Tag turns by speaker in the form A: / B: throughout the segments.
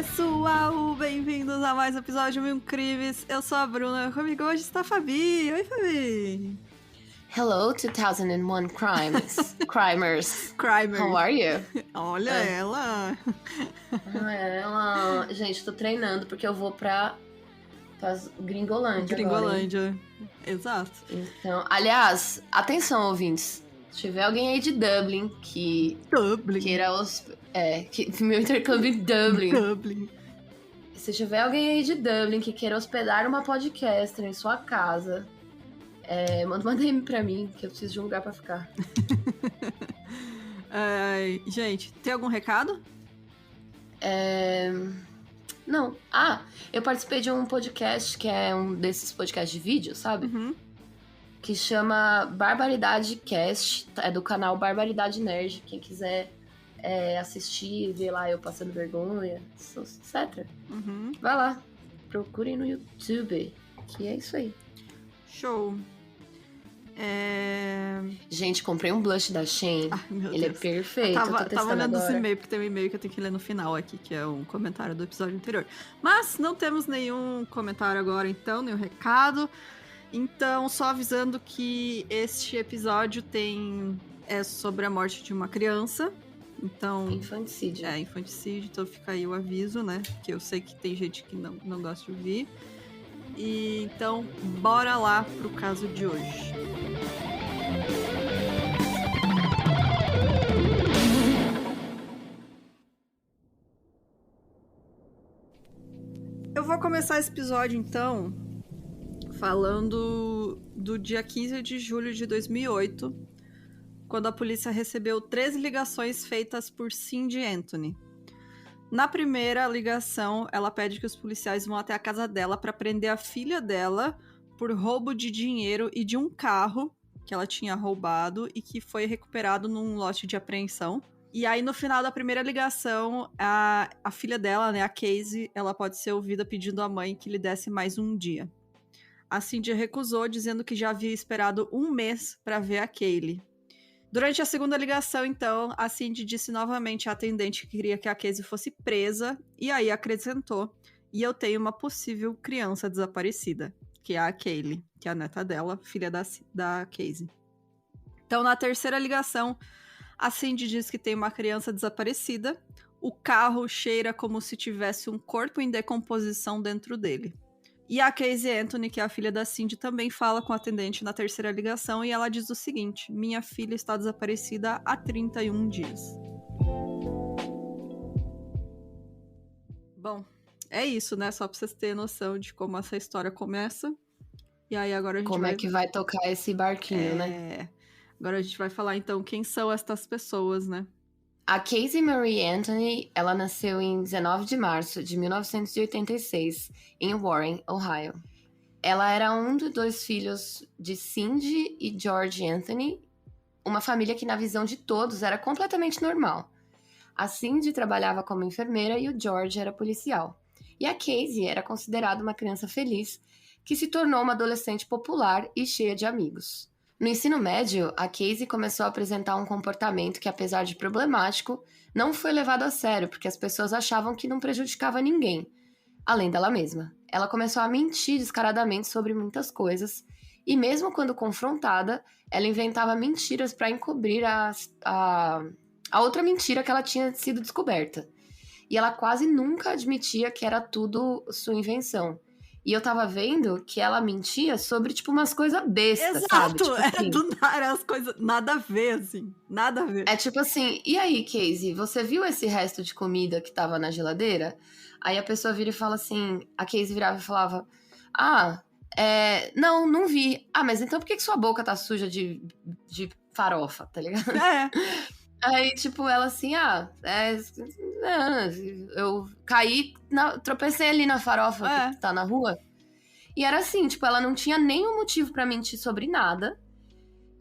A: pessoal, bem-vindos a mais um episódio de Mil Crimes. Eu sou a Bruna, comigo hoje está a Fabi. Oi, Fabi.
B: Hello, 2001 Crimers. How are you?
A: Olha ela.
B: Ela... Gente, tô treinando porque eu vou pra Gringolândia agora, hein?
A: Exato.
B: Então, aliás, atenção, ouvintes. Se tiver alguém aí de Dublin que queira meu intercâmbio em Dublin. Se tiver alguém aí de Dublin que queira hospedar uma podcaster em sua casa, manda uma DM pra mim, que eu preciso de um lugar pra ficar.
A: Gente, tem algum recado?
B: Não. Eu participei de um podcast que é um desses podcasts de vídeo, sabe?
A: Uhum.
B: Que chama Barbaridade Cast, é do canal Barbaridade Nerd. Quem quiser assistir, ver lá eu passando vergonha, etc.
A: Uhum.
B: Vai lá, procurem no YouTube, que é isso aí.
A: Show.
B: Gente, comprei um blush da Shein.
A: Ai, meu
B: Ele
A: Deus.
B: É perfeito.
A: Eu tava olhando
B: agora.
A: os e-mails, porque tem um e-mail que eu tenho que ler no final aqui, que é um comentário do episódio anterior. Mas não temos nenhum comentário agora, então, nenhum recado. Então, só avisando que este episódio é sobre a morte de uma criança. Então,
B: Infanticídio.
A: Infanticídio, então fica aí o aviso, né? Que eu sei que tem gente que não gosta de ouvir. E então, bora lá pro caso de hoje. Eu vou começar esse episódio, então, falando do dia 15 de julho de 2008, quando a polícia recebeu 13 ligações feitas por Cindy Anthony. Na primeira ligação, ela pede que os policiais vão até a casa dela para prender a filha dela por roubo de dinheiro e de um carro que ela tinha roubado e que foi recuperado num lote de apreensão. E aí, no final da primeira ligação, a filha dela, né, a Casey, ela pode ser ouvida pedindo à mãe que lhe desse mais um dia. A Cindy recusou, dizendo que já havia esperado um mês para ver a Kaylee. Durante a segunda ligação, então, a Cindy disse novamente à atendente que queria que a Casey fosse presa, e aí acrescentou: e eu tenho uma possível criança desaparecida, que é a Kaylee, que é a neta dela, filha da Casey. Então, na terceira ligação, a Cindy diz que tem uma criança desaparecida, o carro cheira como se tivesse um corpo em decomposição dentro dele. E a Casey Anthony, que é a filha da Cindy, também fala com a atendente na terceira ligação e ela diz o seguinte: minha filha está desaparecida há 31 dias. Bom, é isso, né? Só pra vocês terem noção de como essa história começa. E aí agora a gente
B: é que vai tocar esse barquinho, né?
A: Agora a gente vai falar, então, quem são estas pessoas, né?
B: A Casey Marie Anthony, ela nasceu em 19 de março de 1986, em Warren, Ohio. Ela era um dos 2 filhos de Cindy e George Anthony, uma família que, na visão de todos, era completamente normal. A Cindy trabalhava como enfermeira e o George era policial. E a Casey era considerada uma criança feliz, que se tornou uma adolescente popular e cheia de amigos. No ensino médio, a Casey começou a apresentar um comportamento que, apesar de problemático, não foi levado a sério, porque as pessoas achavam que não prejudicava ninguém, além dela mesma. Ela começou a mentir descaradamente sobre muitas coisas, e mesmo quando confrontada, ela inventava mentiras para encobrir a outra mentira que ela tinha sido descoberta. E ela quase nunca admitia que era tudo sua invenção. E eu tava vendo que ela mentia sobre, tipo, umas coisas bestas, sabe?
A: Exato!
B: Tipo assim,
A: Do nada, as coisas... Nada a ver, assim. Nada a ver.
B: É tipo assim, e aí, Casey, você viu esse resto de comida que tava na geladeira? Aí a pessoa vira e fala assim, a Casey virava e falava, não vi. Mas então por que sua boca tá suja de farofa, tá ligado? Aí, tipo, ela assim, eu caí, tropecei ali na farofa que tá na rua. E era assim, tipo, ela não tinha nenhum motivo pra mentir sobre nada.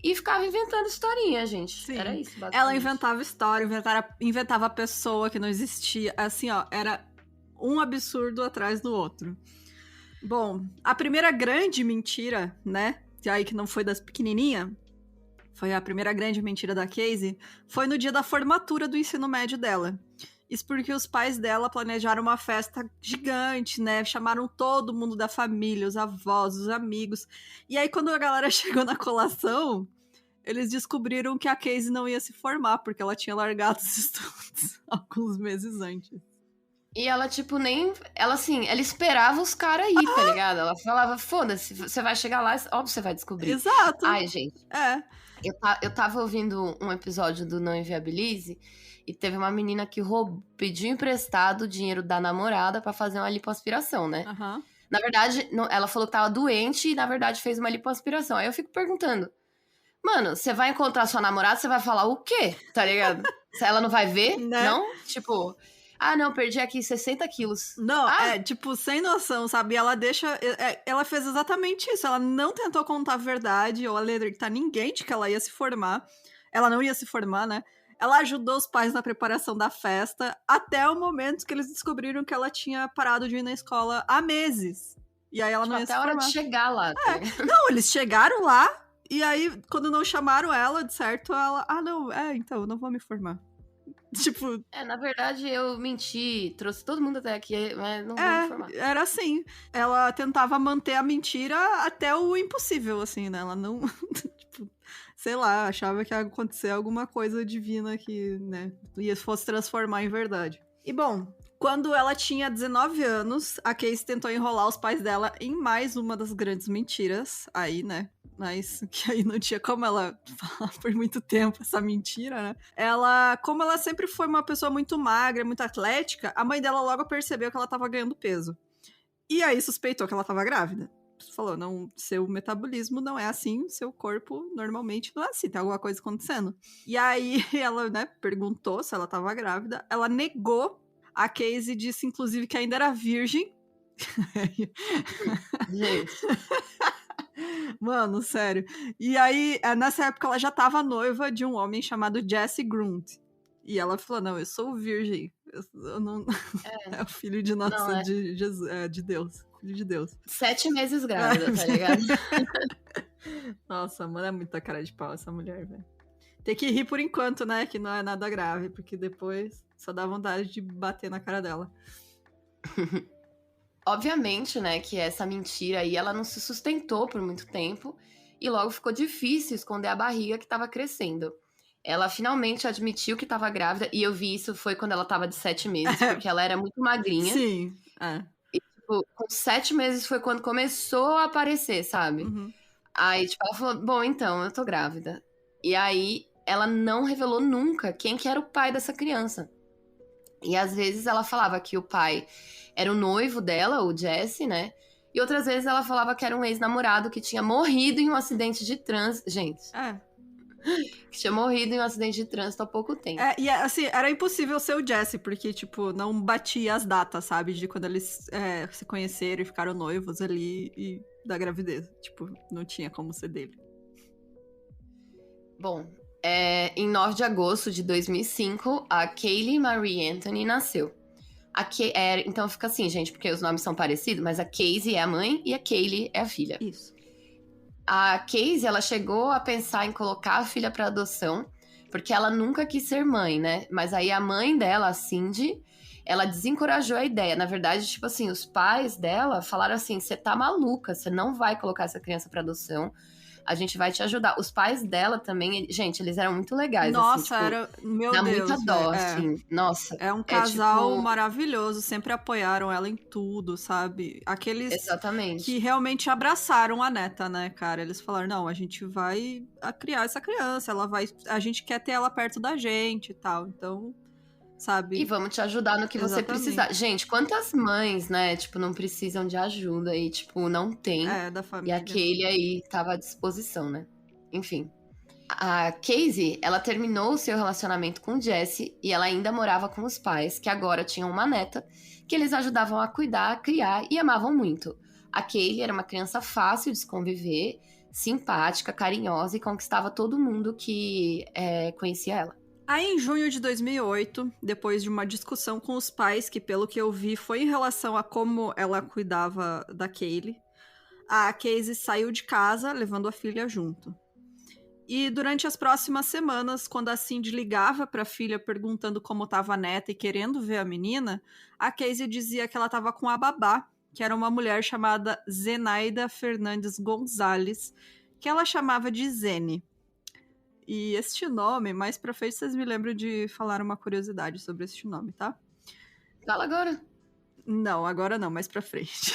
B: E ficava inventando historinha, gente.
A: Sim.
B: Era isso, basicamente.
A: Ela inventava história, inventava pessoa que não existia. Assim, ó, era um absurdo atrás do outro. Bom, a primeira grande mentira, né? Que aí que não foi das pequenininhas, foi a primeira grande mentira da Casey, foi no dia da formatura do ensino médio dela. Isso porque os pais dela planejaram uma festa gigante, né? Chamaram todo mundo da família, os avós, os amigos. E aí, quando a galera chegou na colação, eles descobriram que a Casey não ia se formar, porque ela tinha largado os estudos alguns meses antes.
B: E ela, tipo, nem... Ela, assim, ela esperava os caras aí, tá ligado? Ela falava, foda-se, você vai chegar lá, óbvio você vai descobrir.
A: Exato.
B: Ai, gente.
A: É.
B: Eu tava ouvindo um episódio do Não Inviabilize e teve uma menina que pediu emprestado o dinheiro da namorada pra fazer uma lipoaspiração, né?
A: Uhum.
B: Na verdade, ela falou que tava doente e, na verdade, fez uma lipoaspiração. Aí eu fico perguntando, mano, você vai encontrar sua namorada, você vai falar o quê? Tá ligado? Ela não vai ver?
A: Né?
B: Não? Tipo, não, perdi aqui 60 quilos.
A: Não, tipo, sem noção, sabe? Ela deixa... Ela fez exatamente isso. Ela não tentou contar a verdade ou alertar ninguém de que ela ia se formar. Ela não ia se formar, né? Ela ajudou os pais na preparação da festa até o momento que eles descobriram que ela tinha parado de ir na escola há meses. E aí ela
B: tipo,
A: não ia
B: até
A: se
B: a hora
A: formar.
B: de chegar lá. Tá
A: Não, eles chegaram lá e aí, quando não chamaram ela, de certo, ela... não, então, eu não vou me formar. Tipo...
B: na verdade, eu menti, trouxe todo mundo até aqui, mas não vou me formar.
A: Era assim. Ela tentava manter a mentira até o impossível, assim, né? Ela não... tipo, sei lá, achava que ia acontecer alguma coisa divina que, né, fosse transformar em verdade. E, bom, quando ela tinha 19 anos, a Casey tentou enrolar os pais dela em mais uma das grandes mentiras. Aí, né? Mas que aí não tinha como ela falar por muito tempo essa mentira, né? Como ela sempre foi uma pessoa muito magra, muito atlética, a mãe dela logo percebeu que ela tava ganhando peso. E aí suspeitou que ela tava grávida. Falou, não, seu metabolismo não é assim, seu corpo normalmente não é assim, tem alguma coisa acontecendo. E aí ela, né, perguntou se ela tava grávida, ela negou, a Casey disse inclusive que ainda era virgem.
B: Gente.
A: Mano, sério. E aí, nessa época, ela já tava noiva de um homem chamado Jesse Grunt. E ela falou, não, eu sou virgem. Eu não... É o filho de nossa, de Jesus, de Deus. Filho de Deus.
B: 7 meses grávida, tá ligado?
A: Nossa, mano, é muita cara de pau essa mulher, velho. Tem que rir por enquanto, né? Que não é nada grave, porque depois só dá vontade de bater na cara dela.
B: Obviamente, né, que essa mentira aí, ela não se sustentou por muito tempo e logo ficou difícil esconder a barriga que estava crescendo. Ela finalmente admitiu que estava grávida e eu vi isso foi quando ela estava de 7 meses, porque ela era muito magrinha.
A: Sim,
B: E, tipo, com 7 meses foi quando começou a aparecer, sabe?
A: Uhum.
B: Aí, tipo, ela falou, bom, então, eu tô grávida. E aí, ela não revelou nunca quem que era o pai dessa criança. E às vezes ela falava que o pai era o noivo dela, o Jesse, né? E outras vezes ela falava que era um ex-namorado que tinha morrido em um acidente de trânsito. Gente. Que tinha morrido em um acidente de trânsito há pouco tempo.
A: E assim, era impossível ser o Jesse, porque, tipo, não batia as datas, sabe? De quando eles se conheceram e ficaram noivos ali e da gravidez. Tipo, não tinha como ser dele.
B: Bom, em 9 de agosto de 2005, a Kaylee Marie Anthony nasceu. Então fica assim, gente, porque os nomes são parecidos, mas a Casey é a mãe e a Kaylee é a filha.
A: Isso.
B: A Casey, ela chegou a pensar em colocar a filha para adoção, porque ela nunca quis ser mãe, né? Mas aí a mãe dela, a Cindy, ela desencorajou a ideia. Na verdade, tipo assim, os pais dela falaram assim, você tá maluca, você não vai colocar essa criança para adoção. A gente vai te ajudar. Os pais dela também, gente, eles eram muito legais.
A: Nossa,
B: assim, tipo,
A: meu
B: dá
A: Deus.
B: Muita dó, assim. Nossa.
A: É um casal
B: tipo...
A: maravilhoso, sempre apoiaram ela em tudo, sabe? Aqueles
B: Exatamente.
A: que realmente abraçaram a neta, né, cara? Eles falaram, não, a gente vai criar essa criança, a gente quer ter ela perto da gente e tal, então... Sabe?
B: E vamos te ajudar no que você precisar. Gente, quantas mães, né, tipo, não precisam de ajuda e, tipo, não tem.
A: Da família.
B: E aquele aí tava à disposição, né? Enfim. A Casey, ela terminou o seu relacionamento com o Jesse e ela ainda morava com os pais, que agora tinham uma neta, que eles ajudavam a cuidar, a criar e amavam muito. A Kaylee era uma criança fácil de se conviver, simpática, carinhosa e conquistava todo mundo que conhecia ela.
A: Aí, em junho de 2008, depois de uma discussão com os pais, que pelo que eu vi foi em relação a como ela cuidava da Kaylee, a Casey saiu de casa levando a filha junto. E durante as próximas semanas, quando a Cindy ligava para a filha perguntando como estava a neta e querendo ver a menina, a Casey dizia que ela estava com a babá, que era uma mulher chamada Zenaida Fernandes Gonzalez, que ela chamava de Zene. E este nome, mais pra frente, vocês me lembram de falar uma curiosidade sobre este nome, tá?
B: Fala agora.
A: Não, agora não, mais pra frente.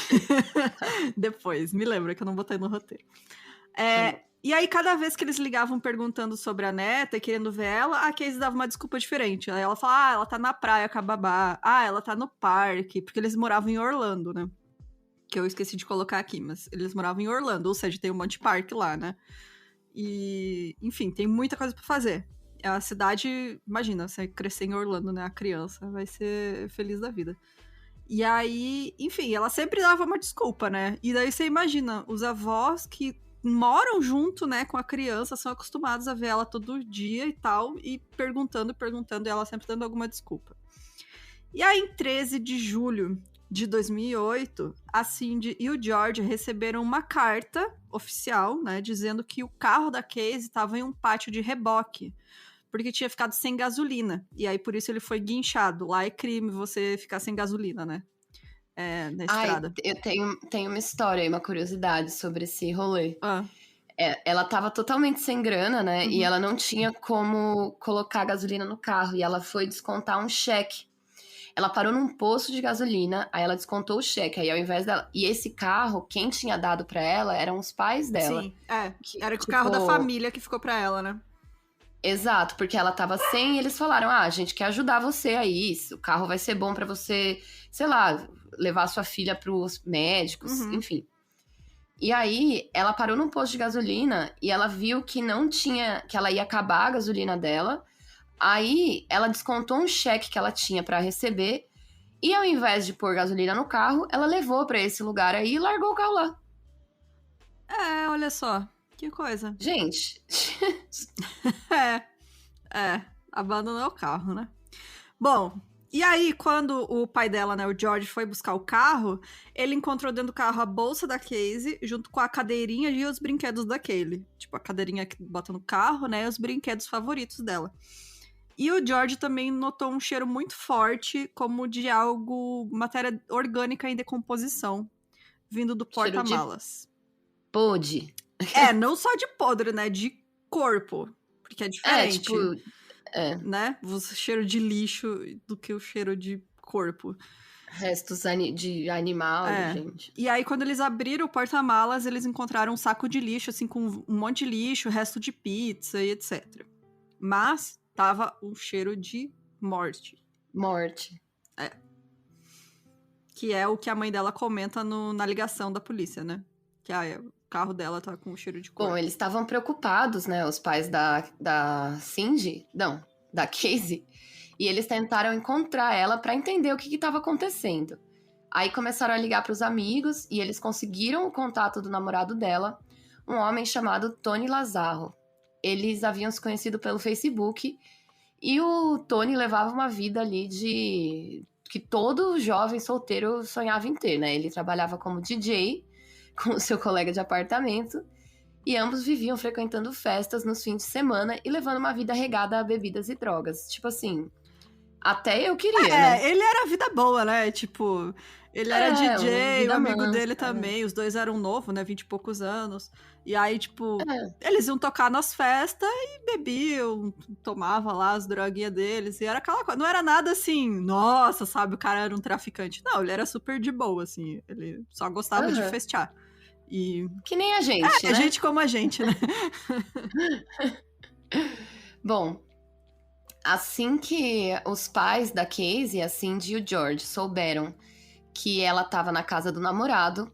A: Depois, me lembra que eu não botei no roteiro. E aí, cada vez que eles ligavam perguntando sobre a neta e querendo ver ela, a Casey dava uma desculpa diferente. Aí ela falava, ela tá na praia com a babá. Ela tá no parque. Porque eles moravam em Orlando, né? Que eu esqueci de colocar aqui, mas eles moravam em Orlando. Ou seja, tem um monte de parque lá, né? E, enfim, tem muita coisa pra fazer. A cidade, imagina, você crescer em Orlando, né? A criança vai ser feliz da vida. E aí, enfim, ela sempre dava uma desculpa, né? E daí você imagina, os avós que moram junto, né, com a criança, são acostumados a ver ela todo dia e tal, e perguntando, e ela sempre dando alguma desculpa. E aí, em 13 de julho de 2008, a Cindy e o George receberam uma carta oficial, né, dizendo que o carro da Casey estava em um pátio de reboque, porque tinha ficado sem gasolina. E aí, por isso, ele foi guinchado. Lá é crime você ficar sem gasolina, né? Na estrada.
B: Eu tenho uma história e uma curiosidade sobre esse rolê. Ela tava totalmente sem grana, né? Uhum. E ela não tinha como colocar gasolina no carro. E ela foi descontar um cheque. Ela parou num posto de gasolina, aí ela descontou o cheque. Aí ao invés dela... E esse carro, quem tinha dado pra ela eram os pais dela.
A: Sim, era o carro da família que ficou pra ela, né?
B: Exato, porque ela tava sem, e eles falaram, a gente quer ajudar você aí, o carro vai ser bom pra você, sei lá, levar sua filha pros médicos, enfim. E aí, ela parou num posto de gasolina e ela viu que não tinha, que ela ia acabar a gasolina dela. Aí, ela descontou um cheque que ela tinha pra receber e ao invés de pôr gasolina no carro, ela levou pra esse lugar aí e largou o carro lá.
A: Olha só. Que coisa.
B: Gente.
A: Abandonou o carro, né? Bom, e aí quando o pai dela, né, o George, foi buscar o carro, ele encontrou dentro do carro a bolsa da Casey, junto com a cadeirinha e os brinquedos da Kaylee. Tipo, a cadeirinha que bota no carro, né, e os brinquedos favoritos dela. E o George também notou um cheiro muito forte, como de matéria orgânica em decomposição, vindo do porta-malas.
B: Podre.
A: Não só de podre, né? De corpo. Porque é diferente. Né? O cheiro de lixo do que o cheiro de corpo.
B: Restos de animal, gente.
A: E aí, quando eles abriram o porta-malas, eles encontraram um saco de lixo, assim, com um monte de lixo, resto de pizza e etc. Mas tava um cheiro de morte. Que é o que a mãe dela comenta na ligação da polícia, né? Que o carro dela tá com cheiro de corpo.
B: Bom, eles estavam preocupados, né? Os pais da Cindy, não, da Casey. E eles tentaram encontrar ela pra entender o que estava acontecendo. Aí começaram a ligar pros amigos e eles conseguiram o contato do namorado dela, um homem chamado Tony Lazzaro. Eles haviam se conhecido pelo Facebook e o Tony levava uma vida ali que todo jovem solteiro sonhava em ter, né? Ele trabalhava como DJ com o seu colega de apartamento, e ambos viviam frequentando festas nos fins de semana e levando uma vida regada a bebidas e drogas. Tipo assim, até eu queria, né?
A: Ele era vida boa, né? Tipo, ele era DJ, o amigo dele também, os dois eram novos, né? 20 e poucos anos. E aí, tipo, eles iam tocar nas festas e bebiam, tomavam lá as droguinhas deles, e era aquela coisa. Não era nada assim, nossa, sabe, o cara era um traficante. Não, ele era super de boa, assim, ele só gostava de festear. E...
B: Que nem a gente, né?
A: Gente como a gente, né?
B: Bom, assim que os pais da Casey, a Cindy e o George, souberam que ela estava na casa do namorado,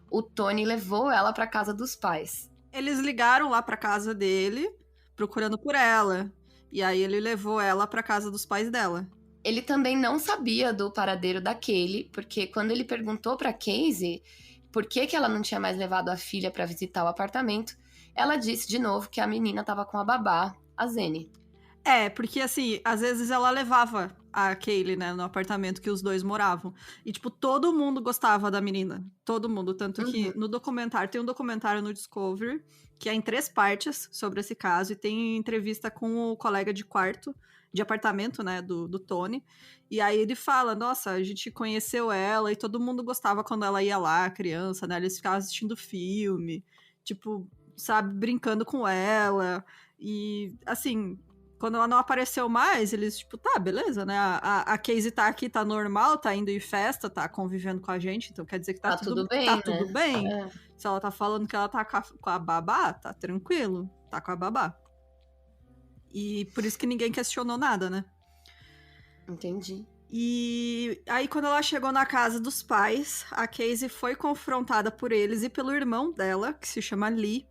B: o Tony levou ela pra casa dos pais.
A: Eles ligaram lá pra casa dele, procurando por ela. E aí ele levou ela pra casa dos pais dela.
B: Ele também não sabia do paradeiro da Kaylee, porque quando ele perguntou pra Casey por que ela não tinha mais levado a filha pra visitar o apartamento, ela disse de novo que a menina tava com a babá, a Zene.
A: Porque assim, às vezes ela levava a Kaylee, né, no apartamento que os dois moravam. E, tipo, todo mundo gostava da menina. Todo mundo. Tanto que no documentário, tem um documentário no Discovery, que é em 3 partes sobre esse caso, e tem entrevista com o colega de quarto, de apartamento, né, do Tony. E aí ele fala, nossa, a gente conheceu ela e todo mundo gostava quando ela ia lá, criança, né? Eles ficavam assistindo filme, tipo, sabe, brincando com ela. E, assim, quando ela não apareceu mais, eles, tipo, tá, beleza, né? A Casey tá aqui, tá normal, tá indo em festa, tá convivendo com a gente, então quer dizer que tá
B: tudo bem,
A: tá
B: né?
A: tudo bem. Se ela tá falando que ela tá com a babá, tá tranquilo, tá com a babá. E por isso que ninguém questionou nada, né?
B: Entendi.
A: E aí, quando ela chegou na casa dos pais, a Casey foi confrontada por eles e pelo irmão dela, que se chama Lee.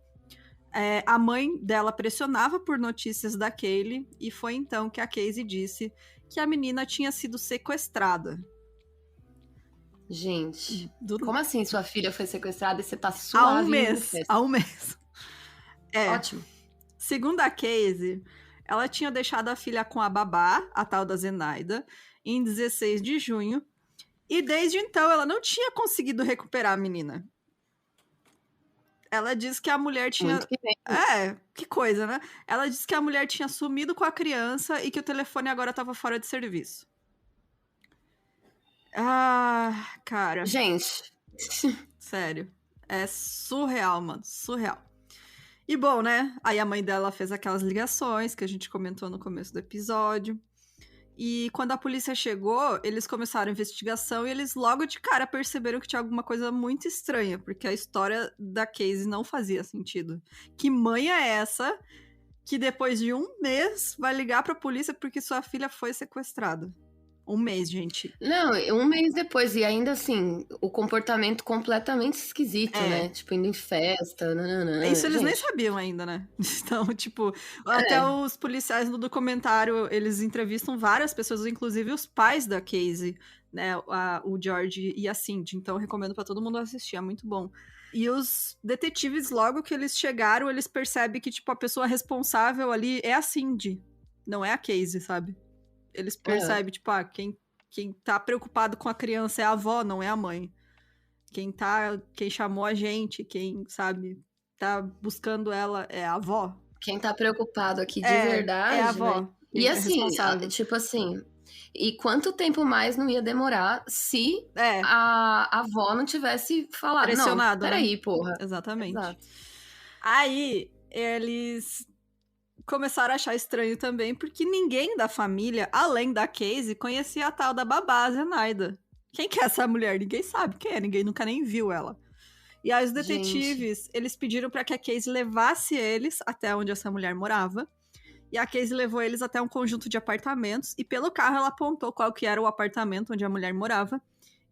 A: A mãe dela pressionava por notícias da Kaylee, e foi então que a Casey disse que a menina tinha sido sequestrada.
B: Gente, como assim sua filha foi sequestrada e você tá suave?
A: Há um mês.
B: Ótimo.
A: Segundo a Casey, ela tinha deixado a filha com a babá, a tal da Zenaida, em 16 de junho, e desde então ela não tinha conseguido recuperar a menina. Ela disse que a mulher tinha...
B: Muito que bem.
A: Que coisa, né? Ela disse que a mulher tinha sumido com a criança e que o telefone agora estava fora de serviço. Ah, cara.
B: Gente.
A: Sério. É surreal, mano. Surreal. E bom, né? Aí a mãe dela fez aquelas ligações que a gente comentou no começo do episódio. E quando a polícia chegou, eles começaram a investigação e eles logo de cara perceberam que tinha alguma coisa muito estranha, porque a história da Casey não fazia sentido. Que mãe é essa que depois de 1 mês vai ligar pra polícia porque sua filha foi sequestrada? 1 mês, gente.
B: Não, 1 mês depois, e ainda assim, o comportamento completamente esquisito, né? Tipo, indo em festa, nananã.
A: Isso eles nem
B: Gente.
A: sabiam ainda, né? Então, tipo, até os policiais no documentário, eles entrevistam várias pessoas, inclusive os pais da Casey, né? O George e a Cindy. Então, eu recomendo pra todo mundo assistir, é muito bom. E os detetives, logo que eles chegaram, eles percebem que, tipo, a pessoa responsável ali é a Cindy, não é a Casey, sabe? Eles percebem, tipo, quem tá preocupado com a criança é a avó, não é a mãe. Quem chamou a gente, quem, sabe, tá buscando ela é a avó.
B: Quem tá preocupado aqui de verdade,
A: é a avó.
B: né? E assim,
A: responsável.
B: tipo assim, e quanto tempo mais não ia demorar se a avó não tivesse falado,
A: pressionado,
B: não, peraí,
A: né?
B: Porra.
A: Exatamente.
B: Exato.
A: Aí, eles começaram a achar estranho também, porque ninguém da família, além da Casey, conhecia a tal da babá Zenaida. Quem que é essa mulher? Ninguém sabe quem é, ninguém nunca nem viu ela. E aí os detetives, eles pediram para que a Casey levasse eles até onde essa mulher morava. E a Casey levou eles até um conjunto de apartamentos, e pelo carro ela apontou qual que era o apartamento onde a mulher morava.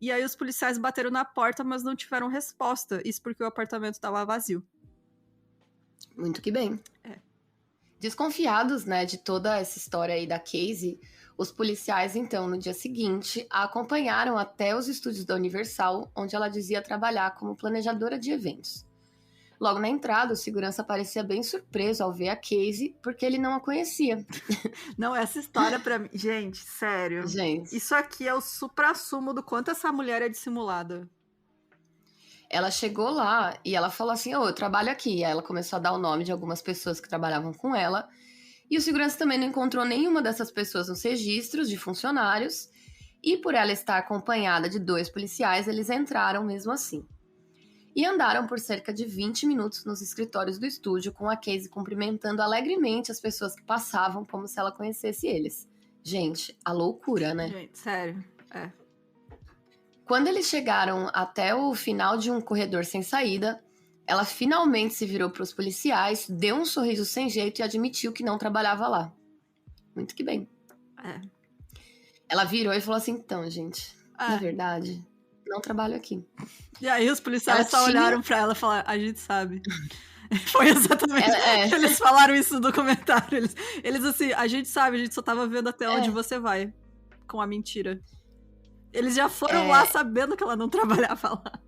A: E aí os policiais bateram na porta, mas não tiveram resposta. Isso porque o apartamento estava vazio.
B: Muito que bem. Desconfiados, né, de toda essa história aí da Casey, os policiais, então, no dia seguinte, a acompanharam até os estúdios da Universal, onde ela dizia trabalhar como planejadora de eventos. Logo na entrada, o segurança parecia bem surpreso ao ver a Casey, porque ele não a conhecia.
A: Não, essa história pra mim... Gente, sério.
B: Gente.
A: Isso aqui é o suprassumo do quanto essa mulher é dissimulada.
B: Ela chegou lá e ela falou assim, eu trabalho aqui. Aí ela começou a dar o nome de algumas pessoas que trabalhavam com ela. E o segurança também não encontrou nenhuma dessas pessoas nos registros de funcionários. E por ela estar acompanhada de 2 policiais, eles entraram mesmo assim. E andaram por cerca de 20 minutos nos escritórios do estúdio, com a Casey cumprimentando alegremente as pessoas que passavam, como se ela conhecesse eles. Gente, a loucura, né?
A: Gente, sério,
B: Quando eles chegaram até o final de um corredor sem saída, ela finalmente se virou para os policiais, deu um sorriso sem jeito e admitiu que não trabalhava lá. Muito que bem. Ela virou e falou assim, então, gente, na verdade, não trabalho aqui.
A: E aí os policiais só olharam pra ela e falaram, a gente sabe. Foi exatamente. Eles falaram isso no documentário. Eles assim, a gente sabe, a gente só tava vendo até onde você vai com a mentira. Eles já foram lá sabendo que ela não trabalhava lá.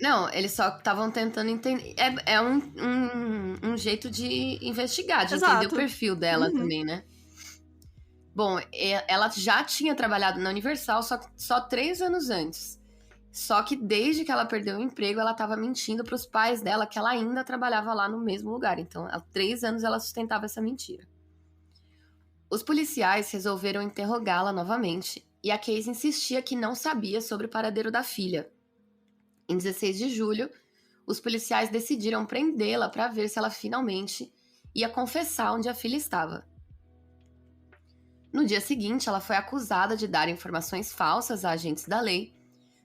B: Não, eles só estavam tentando entender. É um jeito de investigar, de entender o perfil dela também, né? Bom, ela já tinha trabalhado na Universal só 3 anos antes. Só que desde que ela perdeu o emprego, ela estava mentindo para os pais dela que ela ainda trabalhava lá no mesmo lugar. Então, há 3 anos ela sustentava essa mentira. Os policiais resolveram interrogá-la novamente e a Casey insistia que não sabia sobre o paradeiro da filha. Em 16 de julho, os policiais decidiram prendê-la para ver se ela finalmente ia confessar onde a filha estava. No dia seguinte, ela foi acusada de dar informações falsas a agentes da lei,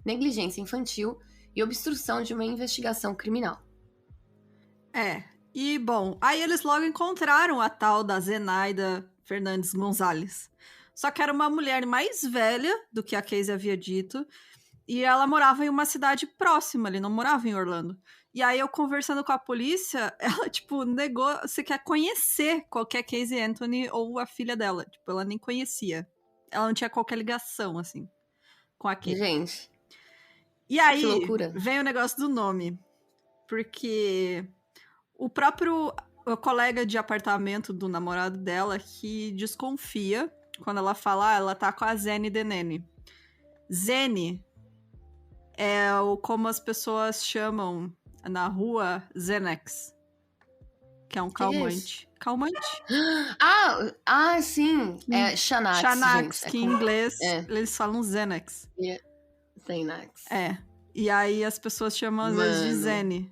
B: negligência infantil e obstrução de uma investigação criminal.
A: E bom, aí eles logo encontraram a tal da Zenaida Fernandes Gonzalez. Só que era uma mulher mais velha do que a Casey havia dito, e ela morava em uma cidade próxima ali, não morava em Orlando. E aí eu conversando com a polícia, ela, tipo, negou, você quer conhecer qualquer Casey Anthony ou a filha dela. Tipo, ela nem conhecia. Ela não tinha qualquer ligação, assim, com a Casey.
B: Gente,
A: e aí,
B: que loucura.
A: Vem o negócio do nome. Porque o próprio colega de apartamento do namorado dela que desconfia quando ela fala, ela tá com a Zene Denene. Zene é como as pessoas chamam na rua Xanax, que é um calmante. Calmante?
B: Sim. É Xanax,
A: Xanax,
B: gente.
A: que em inglês eles falam Xanax.
B: Xanax.
A: E aí as pessoas chamam às vezes de Zene.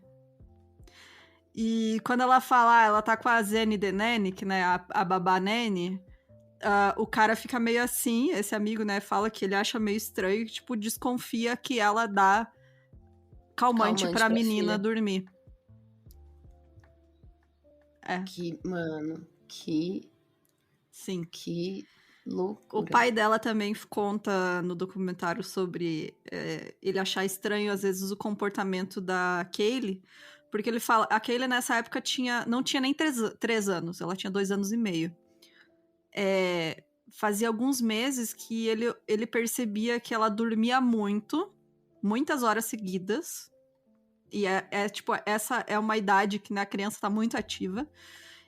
A: E quando ela fala, ela tá com a Zene Denene, que né, a babá Nene, o cara fica meio assim, esse amigo, né, fala que ele acha meio estranho, tipo, desconfia que ela dá calmante pra menina filha dormir.
B: Sim. Que loucura.
A: O pai dela também conta no documentário sobre ele achar estranho, às vezes, o comportamento da Kaylee, porque ele fala, a Kaylee nessa época não tinha nem 3 anos, ela tinha 2 anos e meio. Fazia alguns meses que ele percebia que ela dormia muitas horas seguidas. E tipo, essa é uma idade que a criança tá muito ativa.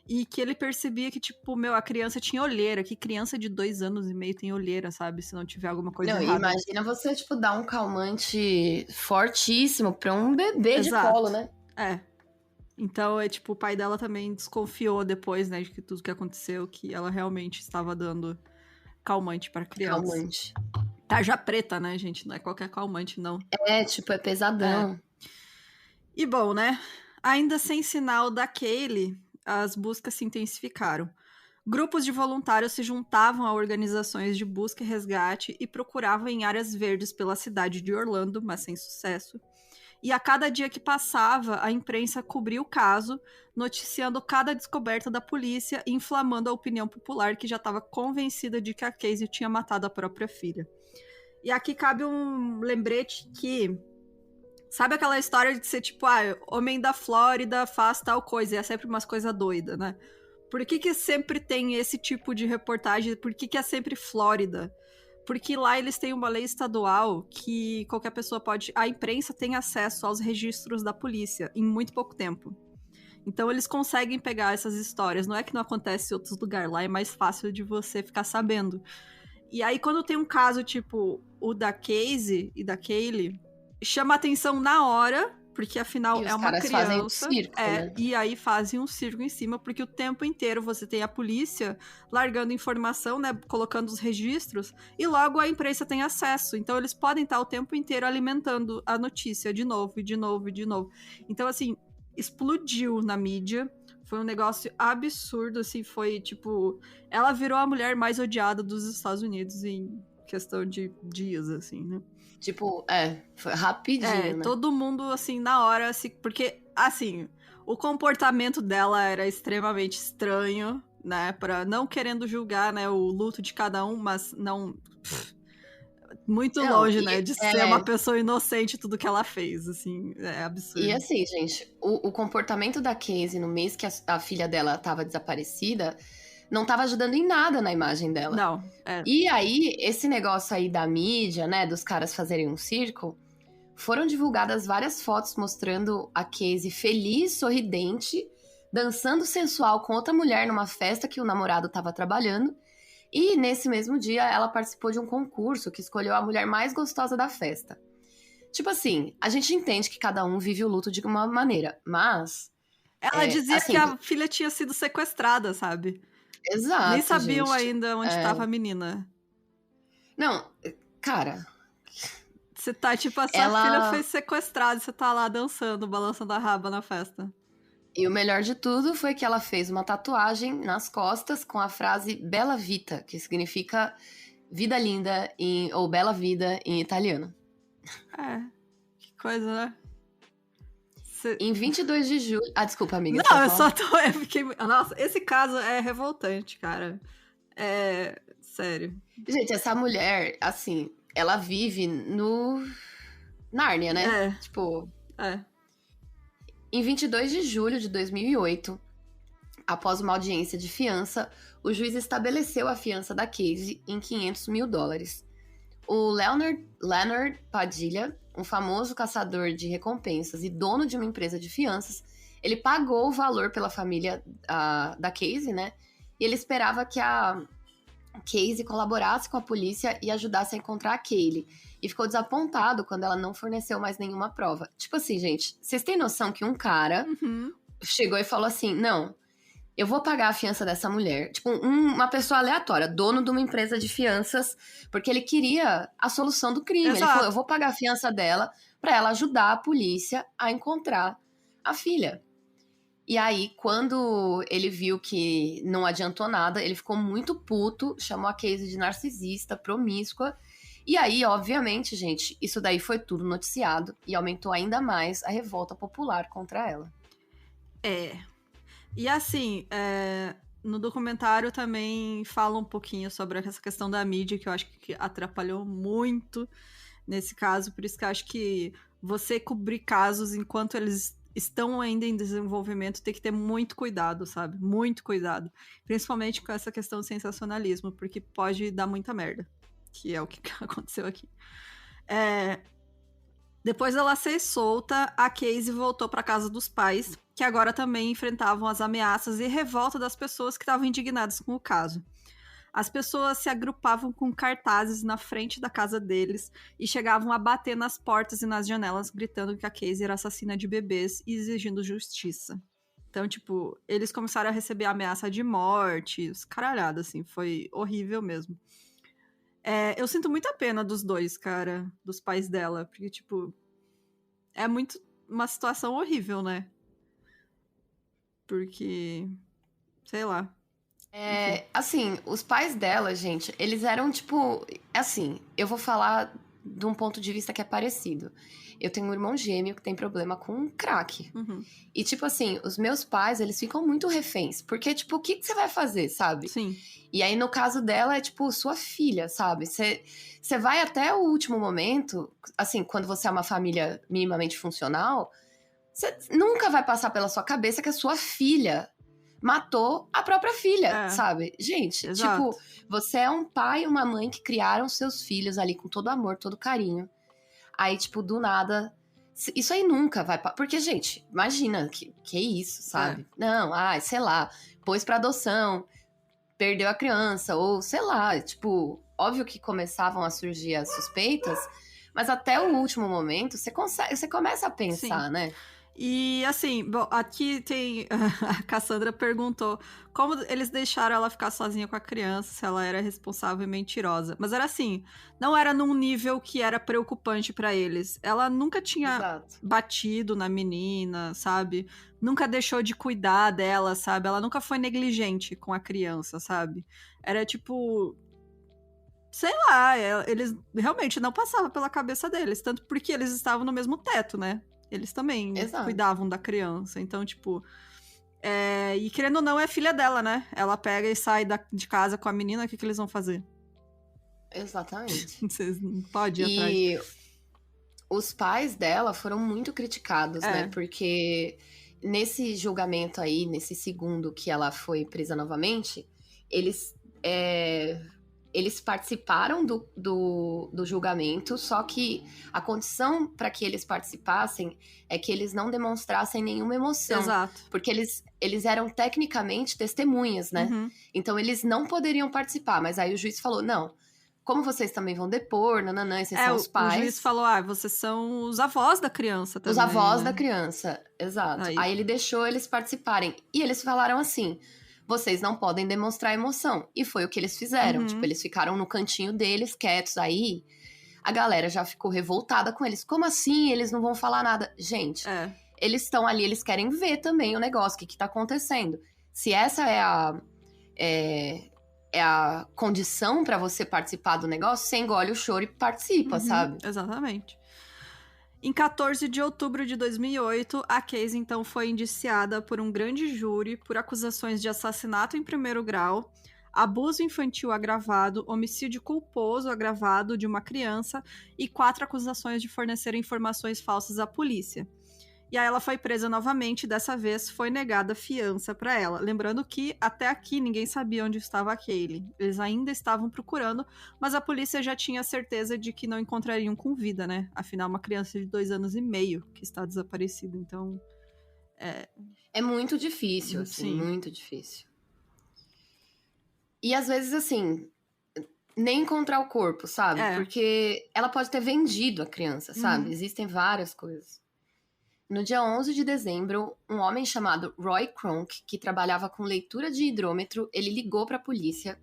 A: E que ele percebia que, tipo, a criança tinha olheira. Que criança de 2 anos e meio tem olheira, sabe? Se não tiver alguma coisa errada.
B: Imagina você, tipo, dar um calmante fortíssimo pra um bebê de colo, né?
A: Então, tipo, o pai dela também desconfiou depois, né, de tudo que aconteceu, que ela realmente estava dando calmante pra criança.
B: Calmante.
A: Tarja preta, né, gente? Não é qualquer calmante, não.
B: É pesadão.
A: E bom, né? Ainda sem sinal da Kaylee, as buscas se intensificaram. Grupos de voluntários se juntavam a organizações de busca e resgate e procuravam em áreas verdes pela cidade de Orlando, mas sem sucesso. E a cada dia que passava, a imprensa cobria o caso, noticiando cada descoberta da polícia e inflamando a opinião popular que já estava convencida de que a Casey tinha matado a própria filha. E aqui cabe um lembrete que... Sabe aquela história de ser tipo, homem da Flórida faz tal coisa, e é sempre umas coisas doidas, né? Por que sempre tem esse tipo de reportagem? Por que é sempre Flórida? Porque lá eles têm uma lei estadual que qualquer pessoa pode... A imprensa tem acesso aos registros da polícia em muito pouco tempo. Então eles conseguem pegar essas histórias. Não é que não acontece em outros lugares. Lá é mais fácil de você ficar sabendo. E aí quando tem um caso tipo o da Casey e da Kaylee, chama atenção na hora... Porque, afinal, é uma criança.
B: Fazem um circo, né?
A: E aí fazem um circo em cima, porque o tempo inteiro você tem a polícia largando informação, né? Colocando os registros, e logo a imprensa tem acesso. Então, eles podem estar o tempo inteiro alimentando a notícia de novo, e de novo, e de novo. Então, assim, explodiu na mídia. Foi um negócio absurdo, assim, foi, tipo... Ela virou a mulher mais odiada dos Estados Unidos em questão de dias, assim, né?
B: Tipo, foi rapidinho, né?
A: Todo mundo, assim, na hora, assim, porque, assim, o comportamento dela era extremamente estranho, né, não querendo julgar, né, o luto de cada um, mas não... muito longe, né, de ser uma pessoa inocente tudo que ela fez, assim, é absurdo.
B: E assim, gente, o comportamento da Casey no mês que a filha dela tava desaparecida... não tava ajudando em nada na imagem dela.
A: Não,
B: E aí, esse negócio aí da mídia, né, dos caras fazerem um circo, foram divulgadas várias fotos mostrando a Casey feliz, sorridente, dançando sensual com outra mulher numa festa que o namorado tava trabalhando, E nesse mesmo dia, ela participou de um concurso que escolheu a mulher mais gostosa da festa. Tipo assim, a gente entende que cada um vive o luto de uma maneira, mas...
A: Ela dizia que
B: assim,
A: a filha tinha sido sequestrada, sabe? Nem
B: exato,
A: sabiam
B: gente.
A: ainda onde estava a menina.
B: Não, cara...
A: Você tá tipo, a sua filha foi sequestrada e você tá lá dançando, balançando a raba na festa.
B: E o melhor de tudo foi que ela fez uma tatuagem nas costas com a frase Bella Vita, que significa vida linda ou bela vida em italiano.
A: Que coisa, né?
B: Em 22 de julho... Ah, desculpa, amiga.
A: Não, eu só tô... Eu fiquei... Nossa, esse caso é revoltante, cara. Sério.
B: Gente, essa mulher, assim, ela vive no... Nárnia, né? Tipo... Em 22 de julho de 2008, após uma audiência de fiança, o juiz estabeleceu a fiança da Casey em $500 mil. O Leonard Padilha, um famoso caçador de recompensas e dono de uma empresa de fianças, ele pagou o valor pela família da Casey, né? E ele esperava que a Casey colaborasse com a polícia e ajudasse a encontrar a Kaylee. E ficou desapontado quando ela não forneceu mais nenhuma prova. Tipo assim, gente, vocês têm noção que um cara chegou e falou assim, não, eu vou pagar a fiança dessa mulher. Tipo, uma pessoa aleatória, dono de uma empresa de fianças, porque ele queria a solução do crime.
A: Exato.
B: Ele falou, eu vou pagar a fiança dela pra ela ajudar a polícia a encontrar a filha. E aí, quando ele viu que não adiantou nada, ele ficou muito puto, chamou a Casey de narcisista, promíscua. E aí, obviamente, gente, isso daí foi tudo noticiado e aumentou ainda mais a revolta popular contra ela.
A: E assim, no documentário também fala um pouquinho sobre essa questão da mídia, que eu acho que atrapalhou muito nesse caso. Por isso que eu acho que você cobrir casos enquanto eles estão ainda em desenvolvimento tem que ter muito cuidado, sabe? Muito cuidado. Principalmente com essa questão do sensacionalismo, porque pode dar muita merda. Que é o que aconteceu aqui. Depois dela ser solta, a Casey voltou para casa dos pais, que agora também enfrentavam as ameaças e revolta das pessoas que estavam indignadas com o caso. As pessoas se agrupavam com cartazes na frente da casa deles e chegavam a bater nas portas e nas janelas, gritando que a Casey era assassina de bebês e exigindo justiça. Então, tipo, eles começaram a receber ameaça de morte, caralhada, assim, foi horrível mesmo. Eu sinto muita pena dos dois, cara, dos pais dela, porque, tipo, é muito uma situação horrível, né? Porque, sei lá.
B: Assim, os pais dela, gente, eles eram, tipo... Assim, eu vou falar de um ponto de vista que é parecido. Eu tenho um irmão gêmeo que tem problema com crack. E, tipo assim, os meus pais, eles ficam muito reféns. Porque, tipo, o que você vai fazer, sabe?
A: Sim.
B: E aí, no caso dela, é, tipo, sua filha, sabe? Você vai até o último momento, assim, quando você é uma família minimamente funcional, você nunca vai passar pela sua cabeça que a sua filha matou a própria filha, sabe? Gente,
A: exato.
B: Tipo, você é um pai e uma mãe que criaram seus filhos ali com todo amor, todo carinho. Aí, tipo, do nada... Isso aí nunca vai... Porque, gente, imagina, que é isso, sabe? Não, sei lá, pôs pra adoção, perdeu a criança, ou sei lá, tipo... Óbvio que começavam a surgir as suspeitas, mas até o último momento, você começa a pensar, né?
A: E assim, bom, aqui tem... A Cassandra perguntou como eles deixaram ela ficar sozinha com a criança, se ela era responsável e mentirosa. Mas era assim, não era num nível que era preocupante pra eles. Ela nunca tinha batido na menina, sabe? Nunca deixou de cuidar dela, sabe? Ela nunca foi negligente com a criança, sabe? Era tipo... Sei lá, eles realmente não passavam pela cabeça deles. Tanto porque eles estavam no mesmo teto, né? Eles também cuidavam da criança. Então, tipo... E querendo ou não, é filha dela, né? Ela pega e sai de casa com a menina, o que eles vão fazer?
B: Exatamente.
A: Vocês não podem ir atrás.
B: Os pais dela foram muito criticados, né? Porque nesse julgamento aí, nesse segundo que ela foi presa novamente, eles eles participaram do julgamento, só que a condição para que eles participassem é que eles não demonstrassem nenhuma emoção.
A: Exato.
B: Porque eles eram tecnicamente testemunhas, né?
A: Uhum.
B: Então eles não poderiam participar, mas aí o juiz falou, não, como vocês também vão depor, nananã, vocês são os pais.
A: O juiz falou, vocês são os avós da criança também.
B: Os avós
A: né?
B: da criança, exato.
A: Aí.
B: Aí ele deixou eles participarem. E eles falaram assim, vocês não podem demonstrar emoção. E foi o que eles fizeram.
A: Uhum.
B: Tipo, eles ficaram no cantinho deles, quietos. Aí a galera já ficou revoltada com eles. Como assim? Eles não vão falar nada. Gente, eles estão ali, eles querem ver também o negócio, o que tá acontecendo. Se essa é a condição pra você participar do negócio, você engole o choro e participa, sabe?
A: Exatamente. Em 14 de outubro de 2008, a Casey, então, foi indiciada por um grande júri por acusações de assassinato em primeiro grau, abuso infantil agravado, homicídio culposo agravado de uma criança e 4 acusações de fornecer informações falsas à polícia. E aí ela foi presa novamente, dessa vez foi negada fiança para ela. Lembrando que até aqui ninguém sabia onde estava a Caylee. Eles ainda estavam procurando, mas a polícia já tinha certeza de que não encontrariam com vida, né? Afinal, uma criança de 2 anos e meio que está desaparecida, então...
B: É muito difícil, assim,
A: Sim.
B: muito difícil. E às vezes, assim, nem encontrar o corpo, sabe? Porque ela pode ter vendido a criança, sabe? Existem várias coisas. No dia 11 de dezembro, um homem chamado Roy Kronk, que trabalhava com leitura de hidrômetro, ele ligou para a polícia.